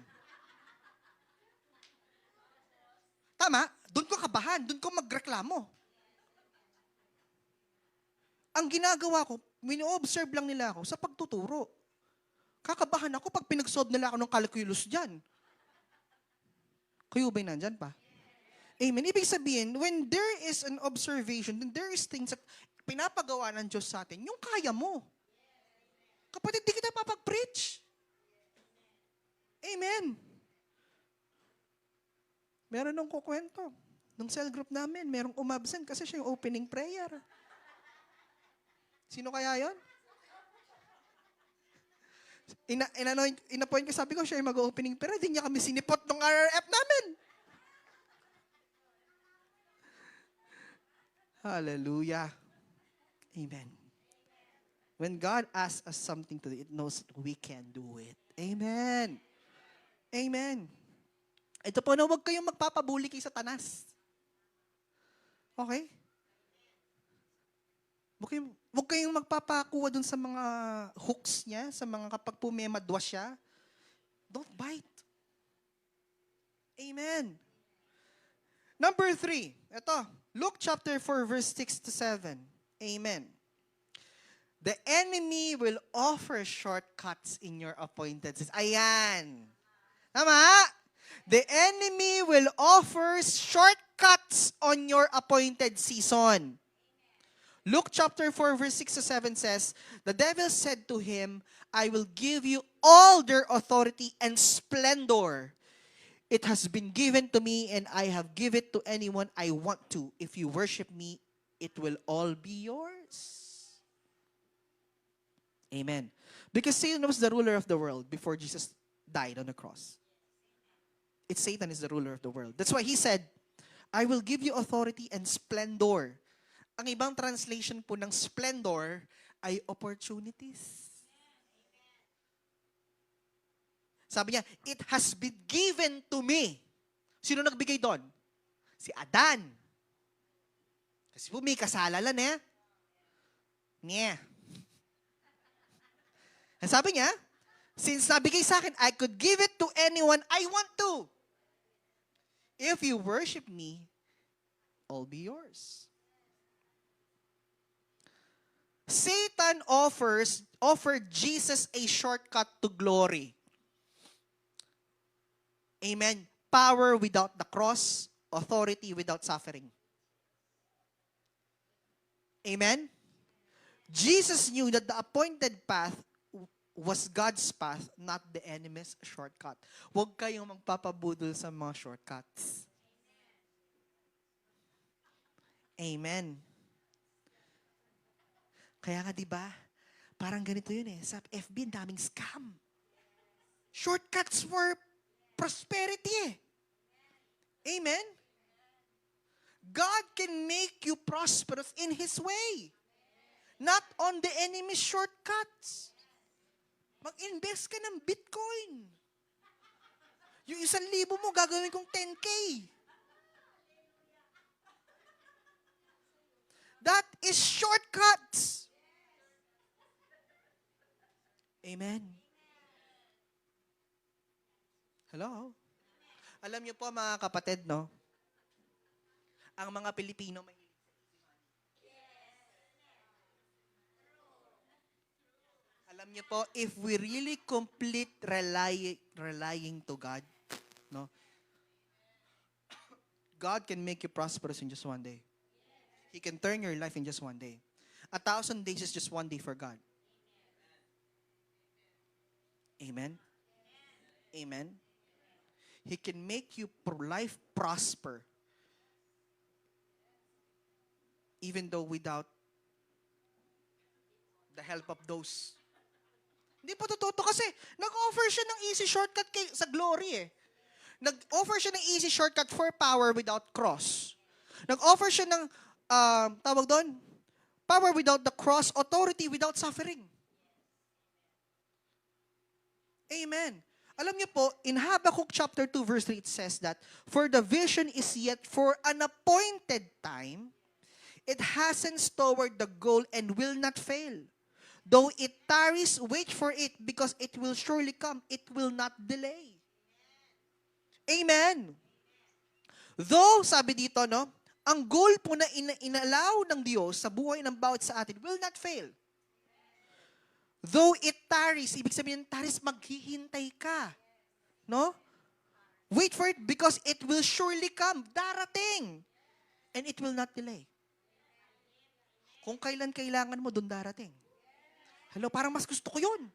Tama? Doon ko kabahan. Doon ko magreklamo. Ang ginagawa ko, mino-observe lang nila ako sa pagtuturo. Kakabahan ako pag pinag-solve nila ako ng calculus dyan. Kayo ba'y nandyan pa? Amen. Ibig sabihin, when there is an observation, then there is things that pinapagawa ng Diyos sa atin, yung kaya mo. Kapatid, di kita papag-preach. Amen. Meron nung kukwento. Nung cell group namin, merong umabsent kasi siya yung opening prayer. Sino kaya yon? Inapoint ko, sabi ko, siya yung mag-opening prayer. Di niya kami sinipot ng RRF namin. Hallelujah. Amen. When God asks us something to do, it knows that we can do it. Amen. Amen. Ito po na, huwag kayong magpapabuli kay Satanas. Okay? Huwag kayong magpapakuha dun sa mga hooks niya, sa mga kapag po may madwa siya. Don't bite. Amen. Number 3. Ito. Luke chapter 4 verse 6 to 7. Amen. The enemy will offer shortcuts in your appointed season. Ayan. Tama? The enemy will offer shortcuts on your appointed season. Luke chapter 4 verse 6 to 7 says, the devil said to him, I will give you all their authority and splendor. It has been given to me and I have give it to anyone I want to. If you worship me, it will all be yours. Amen. Because Satan was the ruler of the world before Jesus died on the cross. It's Satan is the ruler of the world. That's why he said, I will give you authority and splendor. Ang ibang translation po ng splendor ay opportunities. Sabi niya, it has been given to me. Sino nagbigay doon? Si Adan. Kasi po may kasalanan eh. Niya. And sabi niya, since nabigay sa akin, I could give it to anyone I want to. If you worship me, all be yours. Satan offered Jesus a shortcut to glory. Amen. Power without the cross, authority without suffering. Amen. Jesus knew that the appointed path was God's path, not the enemy's shortcut. Huwag kayong magpapabudol sa mga shortcuts. Amen. Kaya nga 'di ba? Parang ganito 'yun eh. Sa FB, daming scam. Shortcuts for prosperity eh. Amen. God can make you prosperous in His way. Not on the enemy's shortcuts. Mag-invest ka ng Bitcoin. Yung 1,000 mo, gagawin kong 10K. That is shortcuts. Amen. Hello? Alam niyo po mga kapatid, no? Ang mga Pilipino may alam niyo po, if we really complete relying to God, no? God can make you prosperous in just one day. He can turn your life in just one day. 1,000 days is just one day for God. Amen? Amen? He can make you life prosper even though without the help of those. Hindi po totoo to kasi nag-offer siya ng easy shortcut sa glory eh. Nag-offer siya ng easy shortcut for power without cross. Nag-offer siya ng, tawag doon, power without the cross, authority without suffering. Amen. Alam niyo po, in Habakkuk chapter 2 verse 3, it says that, for the vision is yet for an appointed time, it hastens toward the goal and will not fail. Though it tarries, wait for it, because it will surely come. It will not delay. Amen. Though, sabi dito, no, ang goal po na inalaw ng Diyos sa buhay ng bawat sa atin will not fail. Though it tarries, ibig sabihin, tarries, maghihintay ka. No? Wait for it because it will surely come. Darating. And it will not delay. Kung kailan kailangan mo, doon darating. Hello, parang mas gusto ko yun.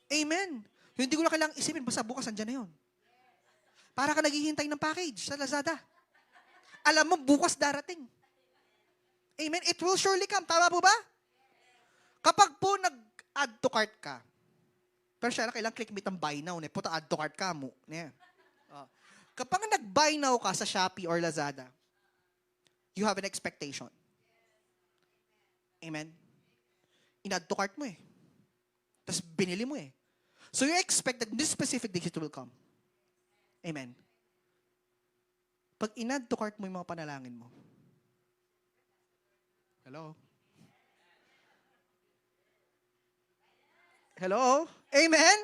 Amen. Hindi ko na kailangang isipin, basta bukas andyan na yun. Para ka naghihintay ng package sa Lazada. Alam mo, bukas darating. Amen. It will surely come. Tama po ba? Kapag po nag-add to cart ka, pero siya na kailangan click me ang buy now, ne? Puta add to cart ka mo. Ne? Kapag nag-buy now ka sa Shopee or Lazada, you have an expectation. Amen? In-add to cart mo eh. Tapos binili mo eh. So you expect that this specific day it will come. Amen? Pag in-add to cart mo yung mga panalangin mo, hello? Hello? Amen?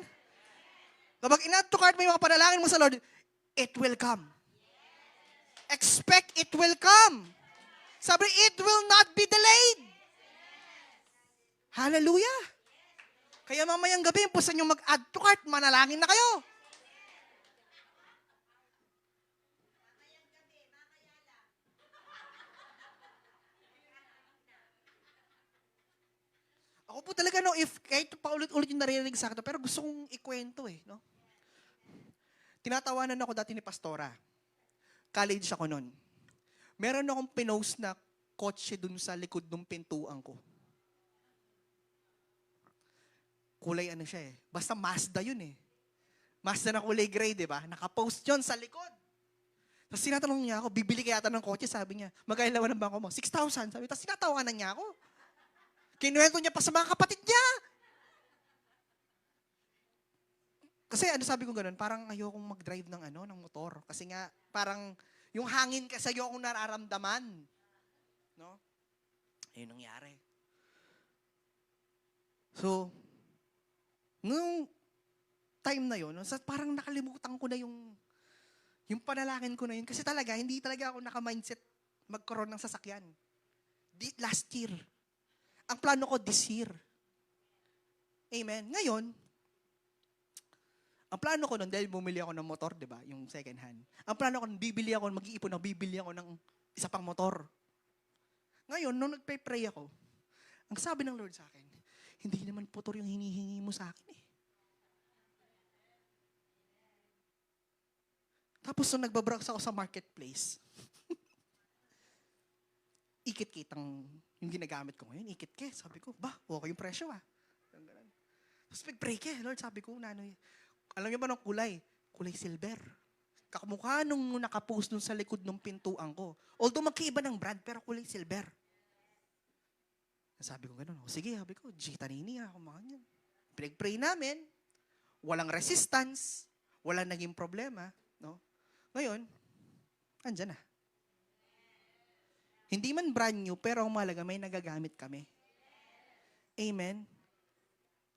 Kapag in-add to cart mo yung mga panalangin mo sa Lord, it will come. Expect it will come. Sabi, it will not be delayed. Hallelujah. Kaya mamayang gabi, po sa inyo mag-add to cart, manalangin na kayo. Ako po talaga, no, if kahit paulit-ulit yung naririnig sa akin, pero gusto kong ikwento eh, no? Tinatawanan ako dati ni Pastora. College ako nun. Meron akong pinost na kotse dun sa likod ng pintuan ko. Kulay ano siya eh. Basta Mazda yun eh. Mazda na kulay gray, di ba? Nakapost yun sa likod. Tapos sinatanong niya ako, bibili kaya ata ng kotse, sabi niya. Magkailawan ng bangko mo? 6,000. Sabi, tapos sinatawanan niya ako. Kinuwento niya pa sa mga kapatid niya. Kasi ano sabi ko ganun, parang ayokong mag-drive ng motor. Kasi nga, parang yung hangin kasi ayokong nararamdaman. No? Ayun nangyari. So, nung time na yun, parang nakalimutan ko na yung panalangin ko na yun. Kasi talaga, hindi talaga ako naka-mindset magkaroon ng sasakyan. Last year. Ang plano ko this year. Amen. Ngayon, ang plano ko nun, dahil bumili ako ng motor, di ba? Yung second hand. Ang plano ko nun, mag-iipon ako, bibili ako ng isa pang motor. Ngayon, nung nagpe-pray ako, ang sabi ng Lord sa akin, hindi naman motor yung hinihingi mo sa akin eh. Tapos nung nagbabrowse ako sa marketplace, ikit-kitang yung ginagamit ko ngayon, ikit-ke. Sabi ko, okay yung presyo ah. Tapos pag-pray ke, Lord, sabi ko, alam niyo ba ng kulay? Kulay silver. Kakamukha nung nakapost sa likod ng pintuan ko. Although magkaiba ng brand, pero kulay silver. Sabi ko gano'n, sige, sabi ko, Gitanini ako mga yan. Pinag-pray namin, walang resistance, walang naging problema. No? Ngayon, andyan na. Hindi man brand new, pero ang mahalaga, may nagagamit kami. Amen?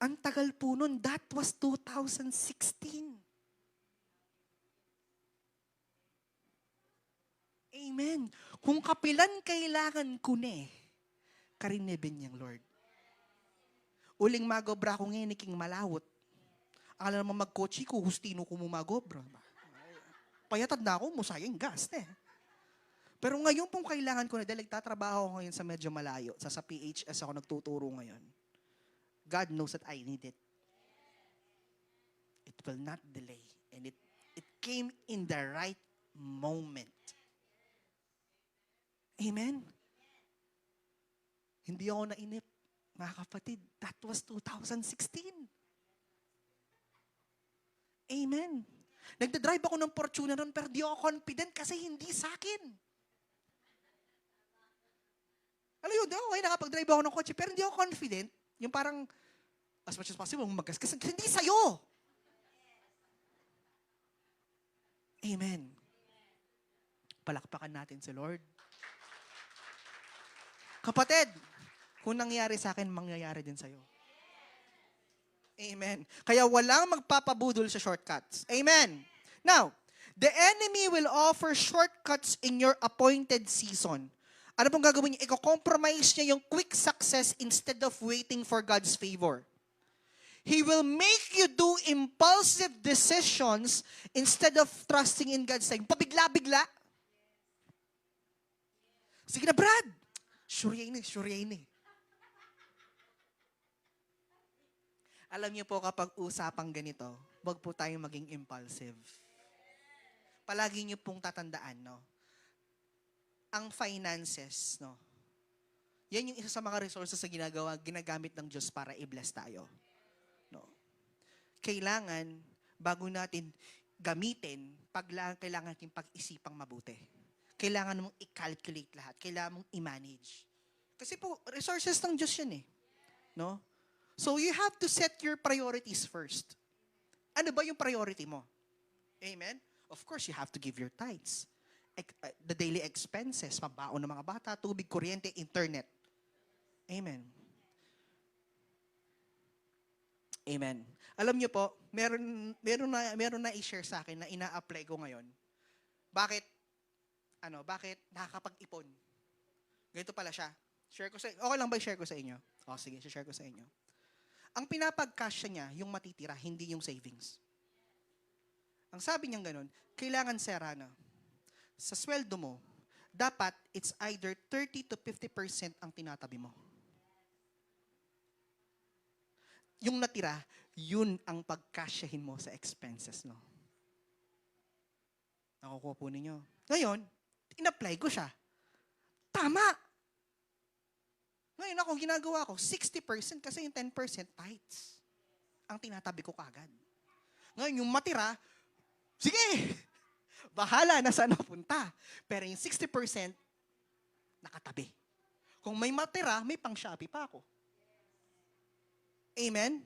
Ang tagal po nun, that was 2016. Amen. Kung kapilan kailangan ko ne, karinibin niyang Lord. Uling magobra ko ngayon, iking malawot. Akala naman magkotse ko, hustino ko mo magobra. Payatad na ako, musayang gas eh. Pero ngayon pong kailangan ko na, dahil nagtatrabaho ko ngayon sa medyo malayo, sa PHS ako nagtuturo ngayon. God knows that I need it. It will not delay. And it came in the right moment. Amen? Hindi ako nainip. Mga kapatid, that was 2016. Amen. Nagdadrive ako ng Fortuner nun, pero di ako confident kasi hindi sa akin. Alam yun, okay, nakapag-drive ako ng kotse, pero hindi ako confident. Yung parang, as much as possible, magasgas. Hindi sa'yo. Amen. Palakpakan natin si Lord. Kapatid, kung nangyari sa akin, mangyayari din sa'yo. Amen. Kaya walang magpapabudol sa shortcuts. Amen. Now, the enemy will offer shortcuts in your appointed season. Ano pong gagawin niya? Iko-compromise niya yung quick success instead of waiting for God's favor. He will make you do impulsive decisions instead of trusting in God's time. Pabigla-bigla. Sige na, Brad. Sure yan eh. Alam niyo po, kapag usapang ganito, wag po tayong maging impulsive. Palagi niyo pong tatandaan, no? Ang finances, no? Yan yung isa sa mga resources na ginagamit ng Diyos para i-bless tayo. No? Kailangan, bago natin gamitin, kailangan natin pag-isipang mabuti. Kailangan mong i-calculate lahat. Kailangan mong i-manage. Kasi po, resources ng Diyos yan eh. No? So you have to set your priorities first. Ano ba yung priority mo? Amen? Of course, you have to give your tithes. The daily expenses, mabaon ng mga bata, tubig, kuryente, internet. Amen. Amen. Alam niyo po, meron na i-share sa akin na ina-apply ko ngayon. Bakit nakakapag-ipon? Ganito pala siya. Okay lang ba i-share ko sa inyo? Sige, share ko sa inyo. Ang pinapag-cash niya, yung matitira, hindi yung savings. Ang sabi niya ganun, kailangan sa sweldo mo, dapat it's either 30 to 50% ang tinatabi mo. Yung natira, yun ang pagkasyahin mo sa expenses, no? Nakukuha po ninyo. Ngayon, in-apply ko siya. Tama! Ngayon ako, ginagawa ko, 60% kasi yung 10% tithes. Ang tinatabi ko kagad. Ngayon, yung matira, sige! Bahala na saan napunta. Pero yung 60%, nakatabi. Kung may matira, may pang-Shopee pa ako. Amen?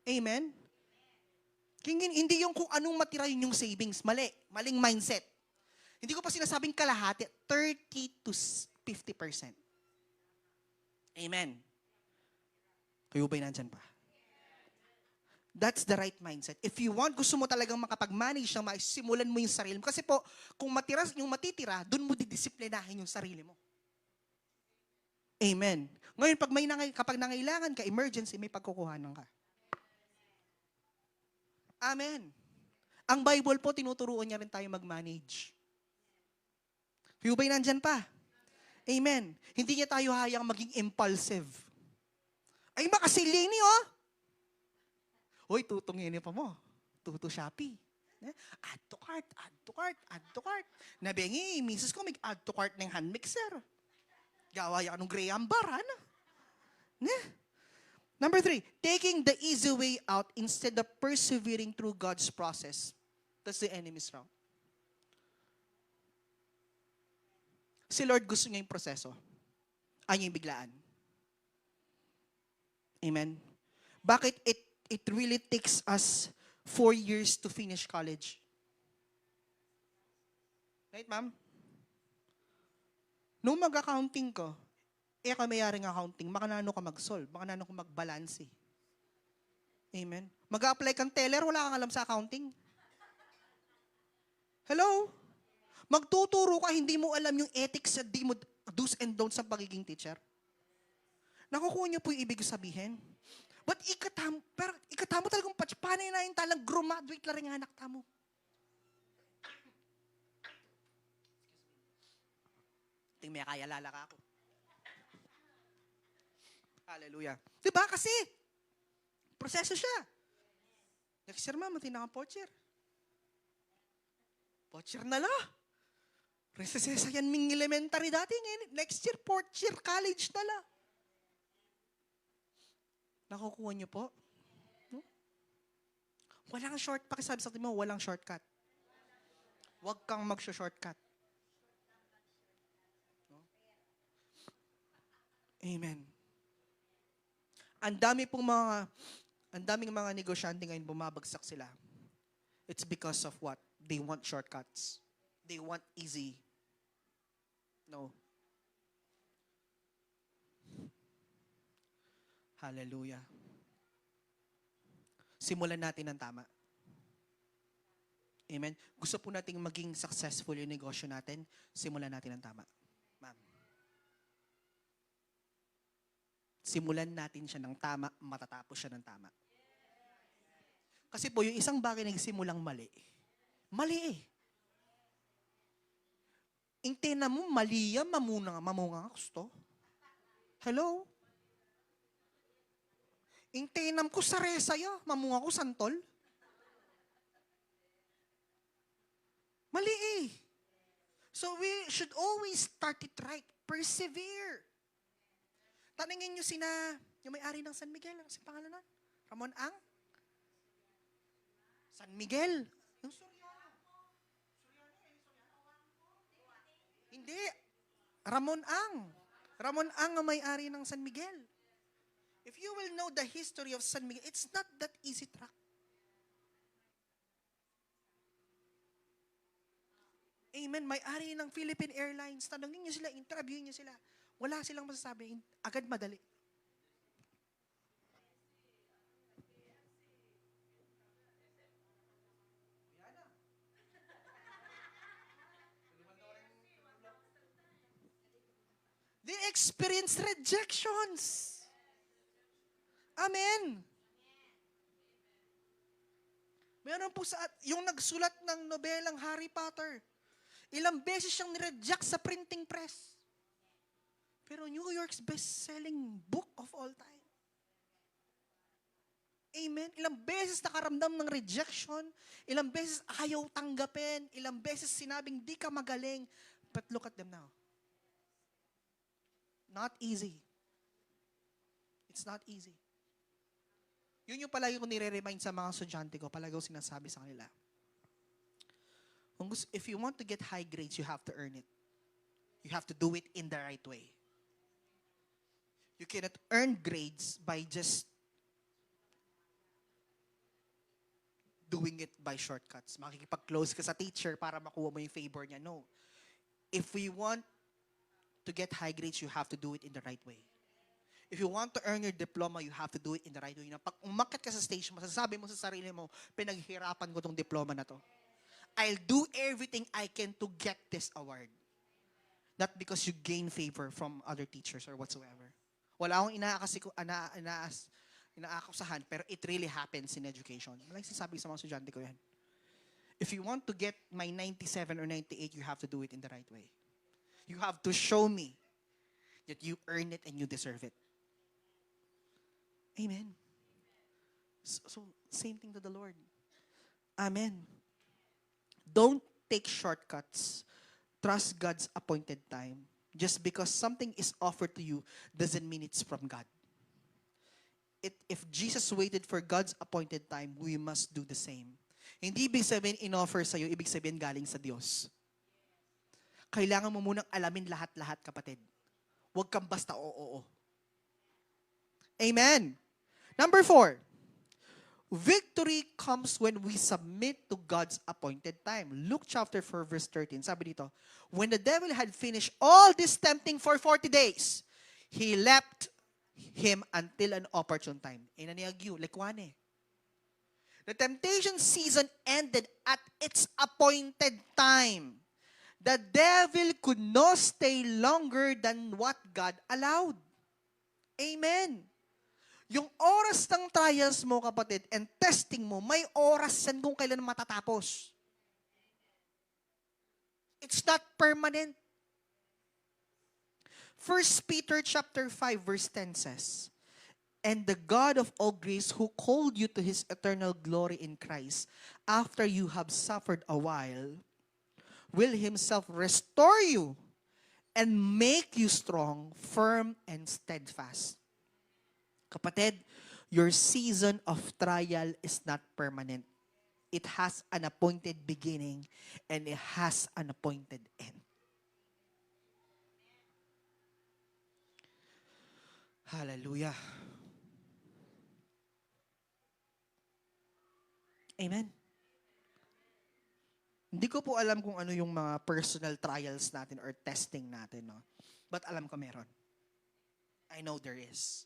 Amen? Hindi yung kung anong matira yun yung savings. Mali. Maling mindset. Hindi ko pa sinasabing kalahati. 30 to 50%. Amen. Kayo ba'y nandyan pa? That's the right mindset. If you want, gusto mo talagang makapag-manage na simulan mo yung sarili mo. Kasi po, kung yung matitira, dun mo didisiplinahin yung sarili mo. Amen. Ngayon, kapag nangailangan ka, emergency, may pagkukuhanan ka. Amen. Ang Bible po, tinuturuan niya rin tayo mag-manage. Kayo ba'y nandyan pa? Amen. Hindi niya tayo hayang maging impulsive. Ay, makasilini, oh! Hoy, tutungin pa mo. Tuto Shopee. Add to cart, add to cart, add to cart. Nabengi, misis ko, may add to cart ng hand mixer. Gawa yan ng Graham bar, ano? Number 3, taking the easy way out instead of persevering through God's process. That's the enemy's route. Si Lord gusto niya yung proseso. Ayaw yung biglaan. Amen? Bakit it really takes us 4 years to finish college? Right, ma'am? Nung mag-accounting ko, ako mayaring accounting, makanano ka mag-solve, makanano ka mag-balance. Amen? Mag-apply kang teller, wala kang alam sa accounting. Hello? Magtuturo ka, hindi mo alam yung ethics at do's and don'ts sa pagiging teacher. Nakukuha niyo po yung ibig sabihin? But ikatamo talagang paano na yung talang graduate lang rin anak tamo. Ting may kaya lalaka ako. Hallelujah. Diba? Kasi, proseso siya. Next year, ma'am, matinang ang poacher. Poacher na la. Resesesa yan ming elementary dati. Ngayon, next year, poacher, college na la. Nakukuha niyo po? No? Walang shortcut. Sabi sa atin mo, walang shortcut. Huwag kang mag-shortcut. No? Amen. Ang daming mga negosyante ngayon bumabagsak sila. It's because of what? They want shortcuts. They want easy. No. Hallelujah. Simulan natin ng tama. Amen. Gusto po nating maging successful yung negosyo natin, simulan natin ng tama. Ma'am. Simulan natin siya ng tama, matatapos siya ng tama. Kasi po, yung isang bagay na nagsimulang mali, mali eh. Intena mo, mali yan, mamunga gusto. Hello? Intenam ko sa resaya, mamunga ko santol. Mali eh. So we should always start it right. Persevere. Tanungin nyo yung may-ari ng San Miguel, ang pangalan nun? Ramon Ang? San Miguel. Yung Soriano. Hindi. Ramon Ang. Ramon Ang ang may-ari ng San Miguel. If you will know the history of San Miguel, it's not that easy track. Amen. May-ari ng Philippine Airlines. Tanungin nyo sila, interviewin nyo sila. Wala silang masasabi. Agad madali. They experience rejections. Amen. Meron po yung nagsulat ng nobelang Harry Potter. Ilang beses siyang nireject sa printing press. Pero New York's best-selling book of all time. Amen? Ilang beses nakaramdam ng rejection, ilang beses ayaw tanggapin, ilang beses sinabing di ka magaling. But look at them now. Not easy. It's not easy. Yun yung palagi ko nire-remind sa mga estudyante ko, palagi ko sinasabi sa kanila. If you want to get high grades, you have to earn it. You have to do it in the right way. You cannot earn grades by just doing it by shortcuts. Makikipag-close ka sa teacher para makuha mo yung favor niya. No. If we want to get high grades, you have to do it in the right way. If you want to earn your diploma, you have to do it in the right way. Na pag umakyat ka sa stage, masasabi mo sa sarili mo, pinaghirapan ko tong diploma na to. I'll do everything I can to get this award. Not because you gain favor from other teachers or whatsoever. Wala akong inaakasahan, pero it really happens in education. Like sinasabi sa mga estudyante ko yan. If you want to get my 97 or 98, you have to do it in the right way. You have to show me that you earn it and you deserve it. Amen. So same thing to the Lord. Amen. Don't take shortcuts. Trust God's appointed time. Just because something is offered to you doesn't mean it's from God. If Jesus waited for God's appointed time, we must do the same. Hindi ibig sabihin in-offer sa'yo, ibig sabihin galing sa Diyos. Kailangan mo munang alamin lahat-lahat, kapatid. Huwag kang basta oo. Amen. Number 4. Victory comes when we submit to God's appointed time. Luke chapter 4 verse 13. Sabi dito, when the devil had finished all this tempting for 40 days, he left him until an opportune time. Inaniyagyo, lekwane. The temptation season ended at its appointed time. The devil could not stay longer than what God allowed. Amen. Yung oras ng trials mo, kapatid, and testing mo, may oras yan kung kailan matatapos. It's not permanent. 1 Peter chapter 5 verse 10 says, and the God of all grace who called you to His eternal glory in Christ, after you have suffered a while, will Himself restore you and make you strong, firm, and steadfast. Kapatid, your season of trial is not permanent. It has an appointed beginning and it has an appointed end. Hallelujah. Amen. Hindi ko po alam kung ano yung mga personal trials natin or testing natin, no? But alam ko meron. I know there is.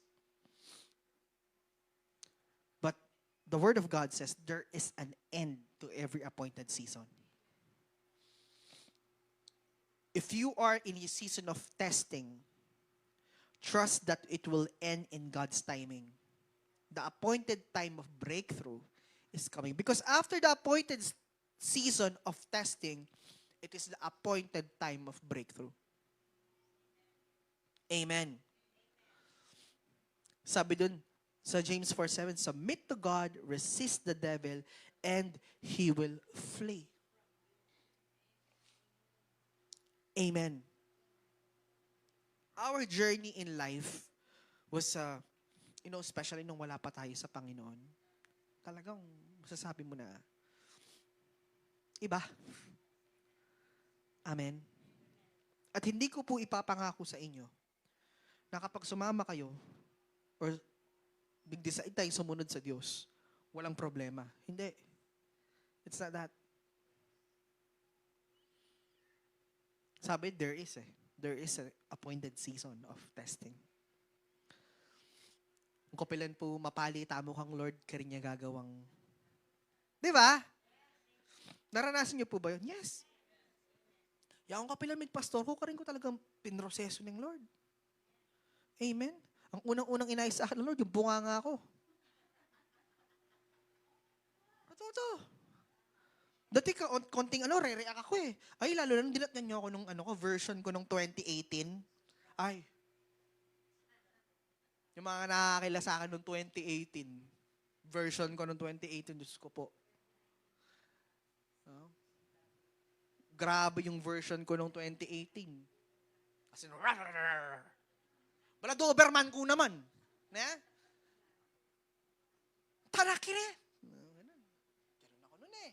But the Word of God says there is an end to every appointed season. If you are in a season of testing, trust that it will end in God's timing. The appointed time of breakthrough is coming. Because after the appointed season of testing, it is the appointed time of breakthrough. Amen. Sabi dun sa James 4:7, submit to God, resist the devil, and he will flee. Amen. Our journey in life was, especially nung wala pa tayo sa Panginoon, talagang masasabi mo na, iba. Amen. At hindi ko po ipapangako sa inyo na kapag sumama kayo or big-decide tayo sumunod sa Diyos, walang problema. Hindi. It's not that. Sabi, there is an appointed season of testing. Kung kapilan po mapalita mo kang Lord, ka rin niya gagawang. Di ba? Naranasan niyo po ba yun? Yes. Yung kapilan may pastor ko, ka rin ko talagang pinroseso ng Lord. Amen? Ang unang-unang inayos sa akin ng Lord, yung bunganga ako. Totoo. Dati konting re-react ako eh. Ay, lalo lang dinatnan niyo ako nung version ko nung 2018. Ay. Yung mga nakakakila sa akin nung 2018, version ko noong 2018, Diyos ko po. No? Grabe yung version ko noong 2018. As in, bala Doberman ko naman. Na? Taraki na. Ganun ako nun eh.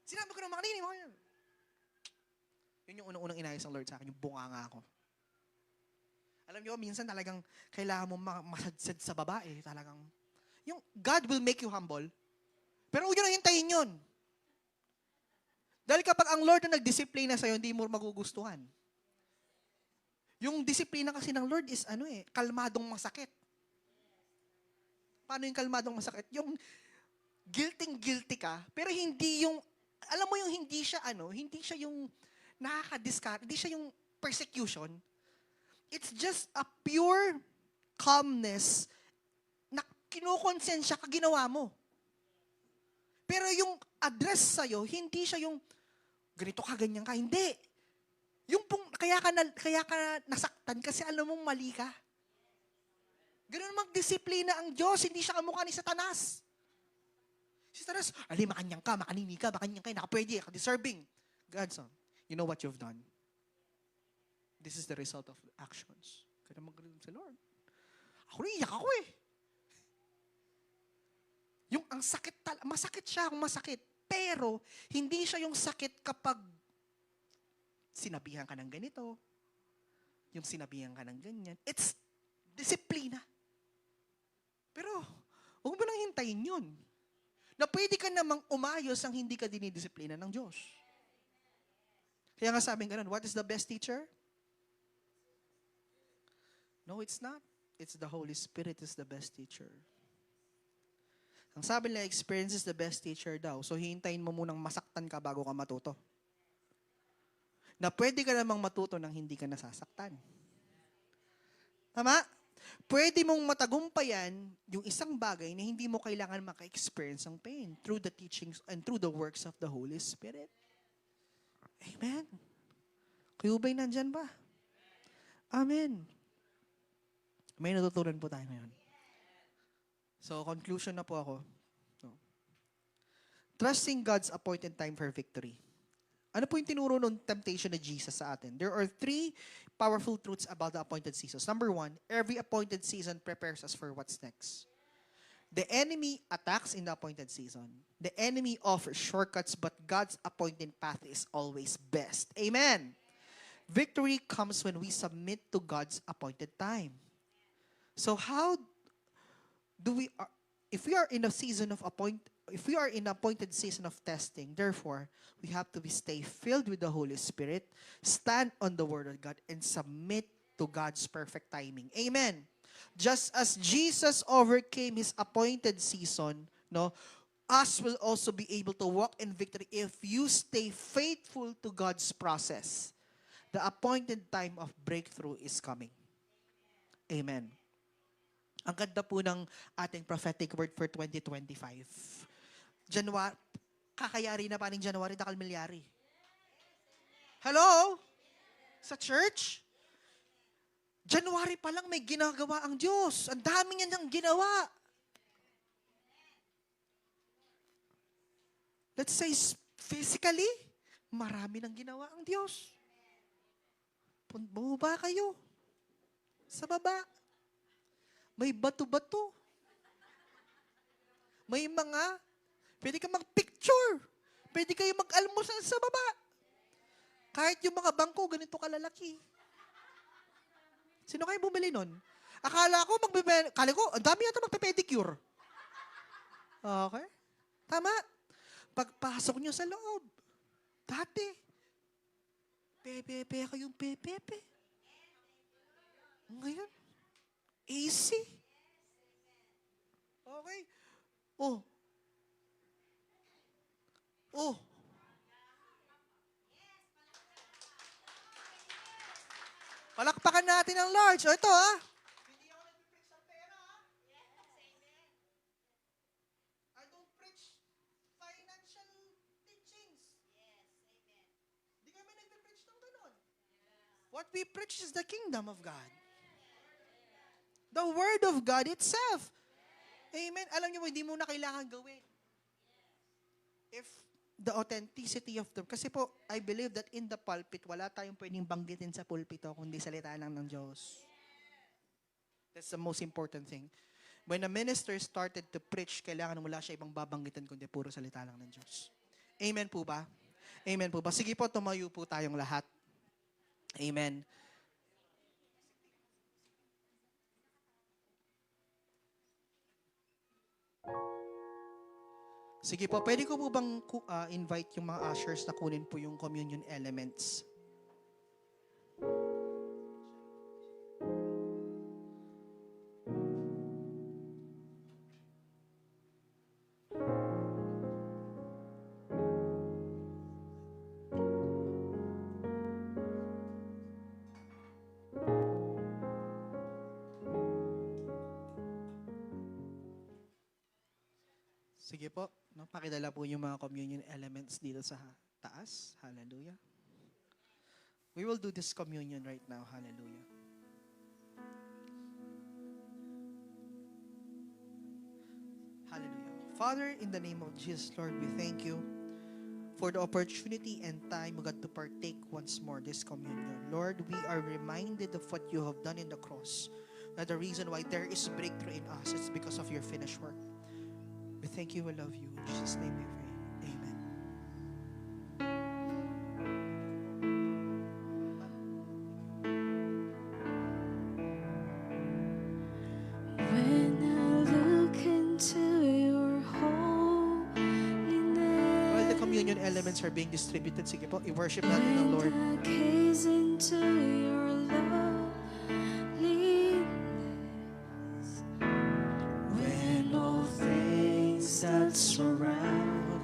Sinabi ko na makanini mo yun. Yun yung unang-unang inayos ng Lord sa akin, yung bunganga ako. Alam niyo, minsan talagang kailangan mo masadsad sa babae. Talagang, yung God will make you humble. Pero huwag nyo na hintayin yun. Dahil kapag ang Lord na nagdisiplina sa'yo, hindi mo magugustuhan. Yung disiplina kasi ng Lord is kalmadong masakit. Paano yung kalmadong masakit? Yung guilty ka, pero hindi yung, alam mo yung hindi siya yung nakaka-discard, hindi siya yung persecution. It's just a pure calmness na kinukonsensya ka ginawa mo. Pero yung address sa'yo, hindi siya yung ganito ka, ganyan ka. Hindi. Yung kaya ka nasaktan kasi alam mong mali ka. Ganun magdisiplina ang Diyos, hindi siya kamukha ni Satanas. Si Satanas, makanyang ka, makanini ka, nakapwede, ka-deserving. God, son, you know what you've done? This is the result of actions. Kaya magaling sa Lord. Ako iyak ako eh. Yung ang sakit, masakit siya kung masakit. Pero, hindi siya yung sakit kapag sinabihan ka ng ganito, yung sinabihan ka ng ganyan. It's disiplina. Pero, huwag mo nang hintayin yun. Na pwede ka namang umayos ang hindi ka dinidisiplina ng Diyos. Kaya nga sabi ganun, what is the best teacher? No, it's not. It's the Holy Spirit is the best teacher. Ang sabi nila, experience is the best teacher daw. So, hihintayin mo munang masaktan ka bago ka matuto. Na pwede ka namang matuto nang hindi ka nasasaktan. Tama? Pwede mong matagumpayan yung isang bagay na hindi mo kailangan maka-experience ng pain through the teachings and through the works of the Holy Spirit. Amen. Kayo ba'y nandyan ba? Amen. May natutunan po tayo ngayon. So, conclusion na po ako. No. Trusting God's appointed time for victory. Ano po yung tinuro ng temptation ni Jesus sa atin? There are 3 powerful truths about the appointed seasons. Number 1, every appointed season prepares us for what's next. The enemy attacks in the appointed season. The enemy offers shortcuts, but God's appointed path is always best. Amen. Victory comes when we submit to God's appointed time. So how do we, if we are in a appointed season of testing, therefore, we have to stay filled with the Holy Spirit, stand on the Word of God, and submit to God's perfect timing. Amen. Just as Jesus overcame His appointed season, us will also be able to walk in victory if you stay faithful to God's process. The appointed time of breakthrough is coming. Amen. Ang ganda po ng ating prophetic word for 2025. Kakayari na pa ng January, dakal milyari. Hello? Sa church? January pa lang may ginagawa ang Diyos. Ang dami niya niyang ginawa. Let's say, physically, marami nang ginawa ang Diyos. Bumaba kayo. Sa baba. May bato-bato. May pwede ka mag-picture. Pwede kayo mag-almusal sa baba. Kahit yung mga bangko, ganito kalalaki. Sino kayo bumili nun? Akala ko, ang dami yata magpe-pedicure. Okay? Tama. Pagpasok nyo sa loob, dati, pepe kayong pepe. Ngayon, AC. Okay. Oh. Palakpakan natin ang Lord. So ito Hindi ako nag-preach ng pera I don't preach financial teachings. Hindi kami nag-preach ng ganun. What we preach is the kingdom of God. The Word of God itself. Amen. Alam niyo, hindi mo na kailangan gawin. If the authenticity of the... Kasi po, I believe that in the pulpit, wala tayong pwedeng banggitin sa pulpito kundi salita lang ng Diyos. That's the most important thing. When a minister started to preach, kailangan wala siya ibang babanggitin kundi puro salita lang ng Diyos. Amen po ba? Amen po ba? Sige po, tumayo po tayong lahat. Amen. Sige po, pwede ko po bang invite yung mga ushers na kunin po yung communion elements? Sige po, no, pakidala po yung mga communion elements dito sa taas. Hallelujah. We will do this communion right now. Hallelujah. Hallelujah. Father, in the name of Jesus, Lord, we thank you for the opportunity and time, God, to partake once more this communion. Lord, we are reminded of what you have done in the cross. That the reason why there is breakthrough in us is because of your finished work. We thank you, we love you. In Jesus' name we pray. Amen. When I look into your holiness, While the communion elements are being distributed, sige po, i-worship natin ng Lord. when I gaze into your loveliness, When all things that surround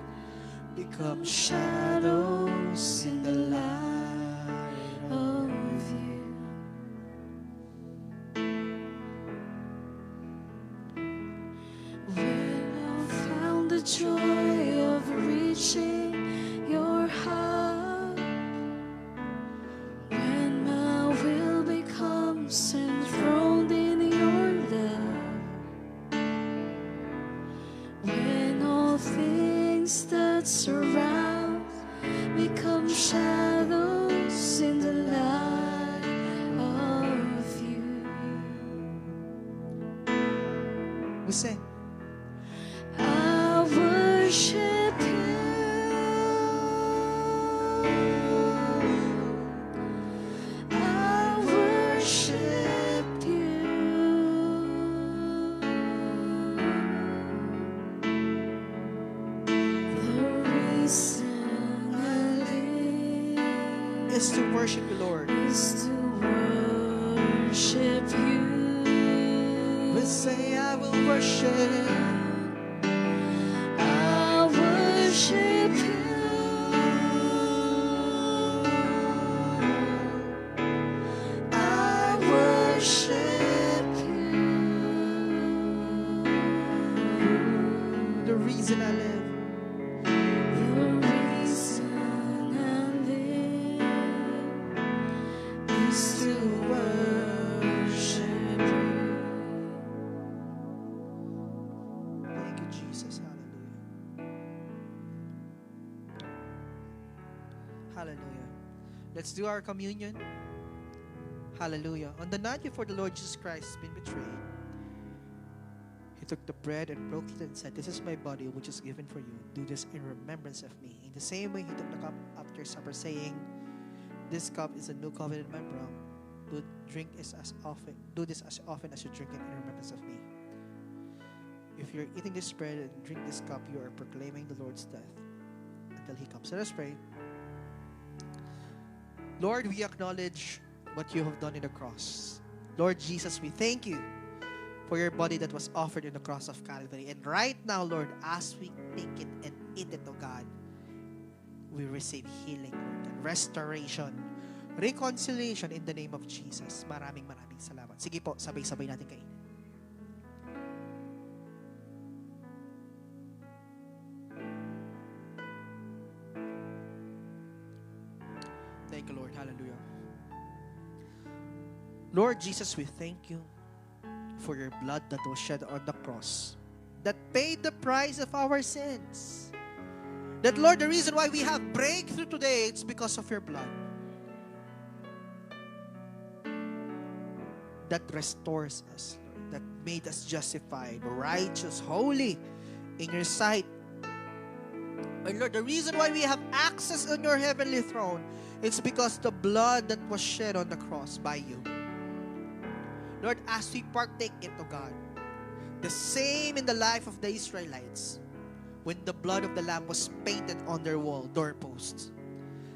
become shadows in the light of of you, when I found the joy of reaching your heart, when my will becomes enthroned in your love, when all things that surround become shadows in the light of you. We sing. I worship you. I worship you. The reason I live Is to worship the Lord. is to worship you. We say, I will worship. I worship you. I worship you. The reason I live. The reason I live is to worship you. Thank you, Jesus. Hallelujah. Hallelujah. Let's do our communion. Hallelujah. On the night before the Lord Jesus Christ has been betrayed, He took the bread and broke it and said, "This is my body which is given for you. Do this in remembrance of me." In the same way, He took the cup after supper, saying, "This cup is a new covenant in my blood. Do this as often as you drink it in remembrance of me." If you're eating this bread and drink this cup, you are proclaiming the Lord's death until He comes. Let us pray. Lord, we acknowledge what you have done in the cross. Lord Jesus, we thank you for your body that was offered in the cross of Calvary. And right now, Lord, as we take it and eat it, oh God, we receive healing, Lord, and restoration, reconciliation in the name of Jesus. Maraming salamat. Sige po, sabay-sabay natin kainin. Thank you, Lord. Hallelujah. Lord Jesus, we thank you for your blood that was shed on the cross. that paid the price of our sins. That, Lord, the reason why we have breakthrough today, it's because of your blood. That restores us, Lord, that made us justified, righteous, holy in your sight. And Lord, the reason why we have access on your heavenly throne, it's because the blood that was shed on the cross by you. Lord, as we partake into God, the same in the life of the Israelites, when the blood of the Lamb was painted on their wall, doorposts,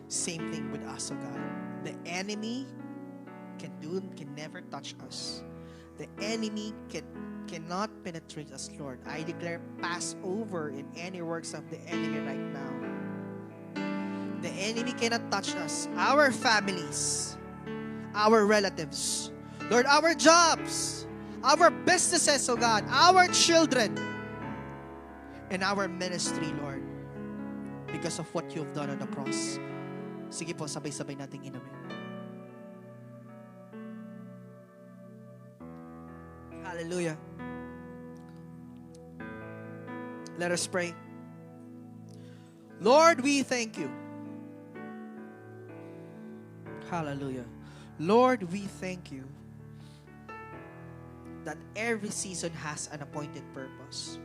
same thing with us, O God. The enemy can never touch us. The enemy cannot penetrate us, Lord. I declare Passover in any works of the enemy right now. The enemy cannot touch us, our families, our relatives, Lord, our jobs, our businesses, oh God, our children, and our ministry, Lord, because of what you've done on the cross. Sige po, sabay-sabay nating inumin. Hallelujah. Let us pray. Lord, we thank you. Hallelujah. Lord, we thank you that every season has an appointed purpose.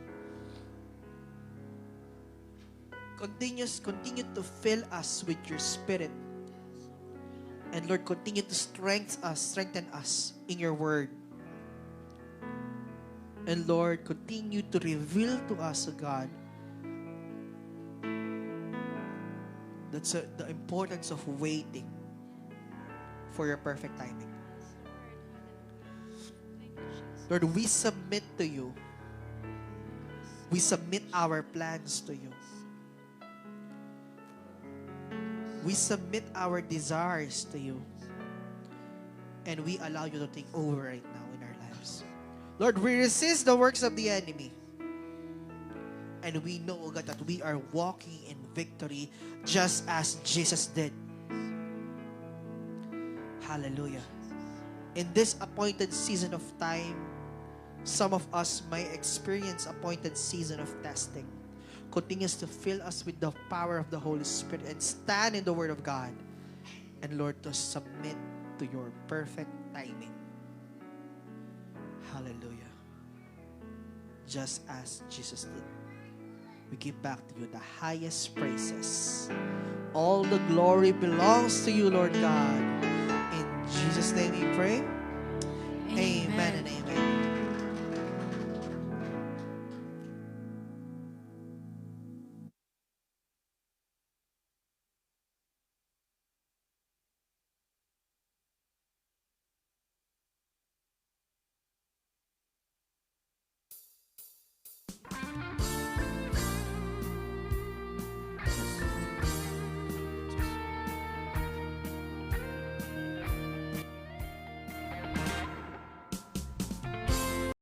Continue to fill us with your Spirit. And Lord, continue to strengthen us in your word. And Lord, continue to reveal to us, O God, that's the importance of waiting for your perfect timing. Lord, we submit to you. We submit our plans to you. We submit our desires to you. And we allow you to take over right now in our lives. Lord, we resist the works of the enemy. And we know, oh God, that we are walking in victory just as Jesus did. Hallelujah. In this appointed season of time, some of us may experience appointed season of testing. Continues to fill us with the power of the Holy Spirit and stand in the Word of God. And Lord, to submit to your perfect timing. Hallelujah. Just as Jesus did. We give back to you the highest praises. All the glory belongs to you, Lord God. In Jesus' name we pray.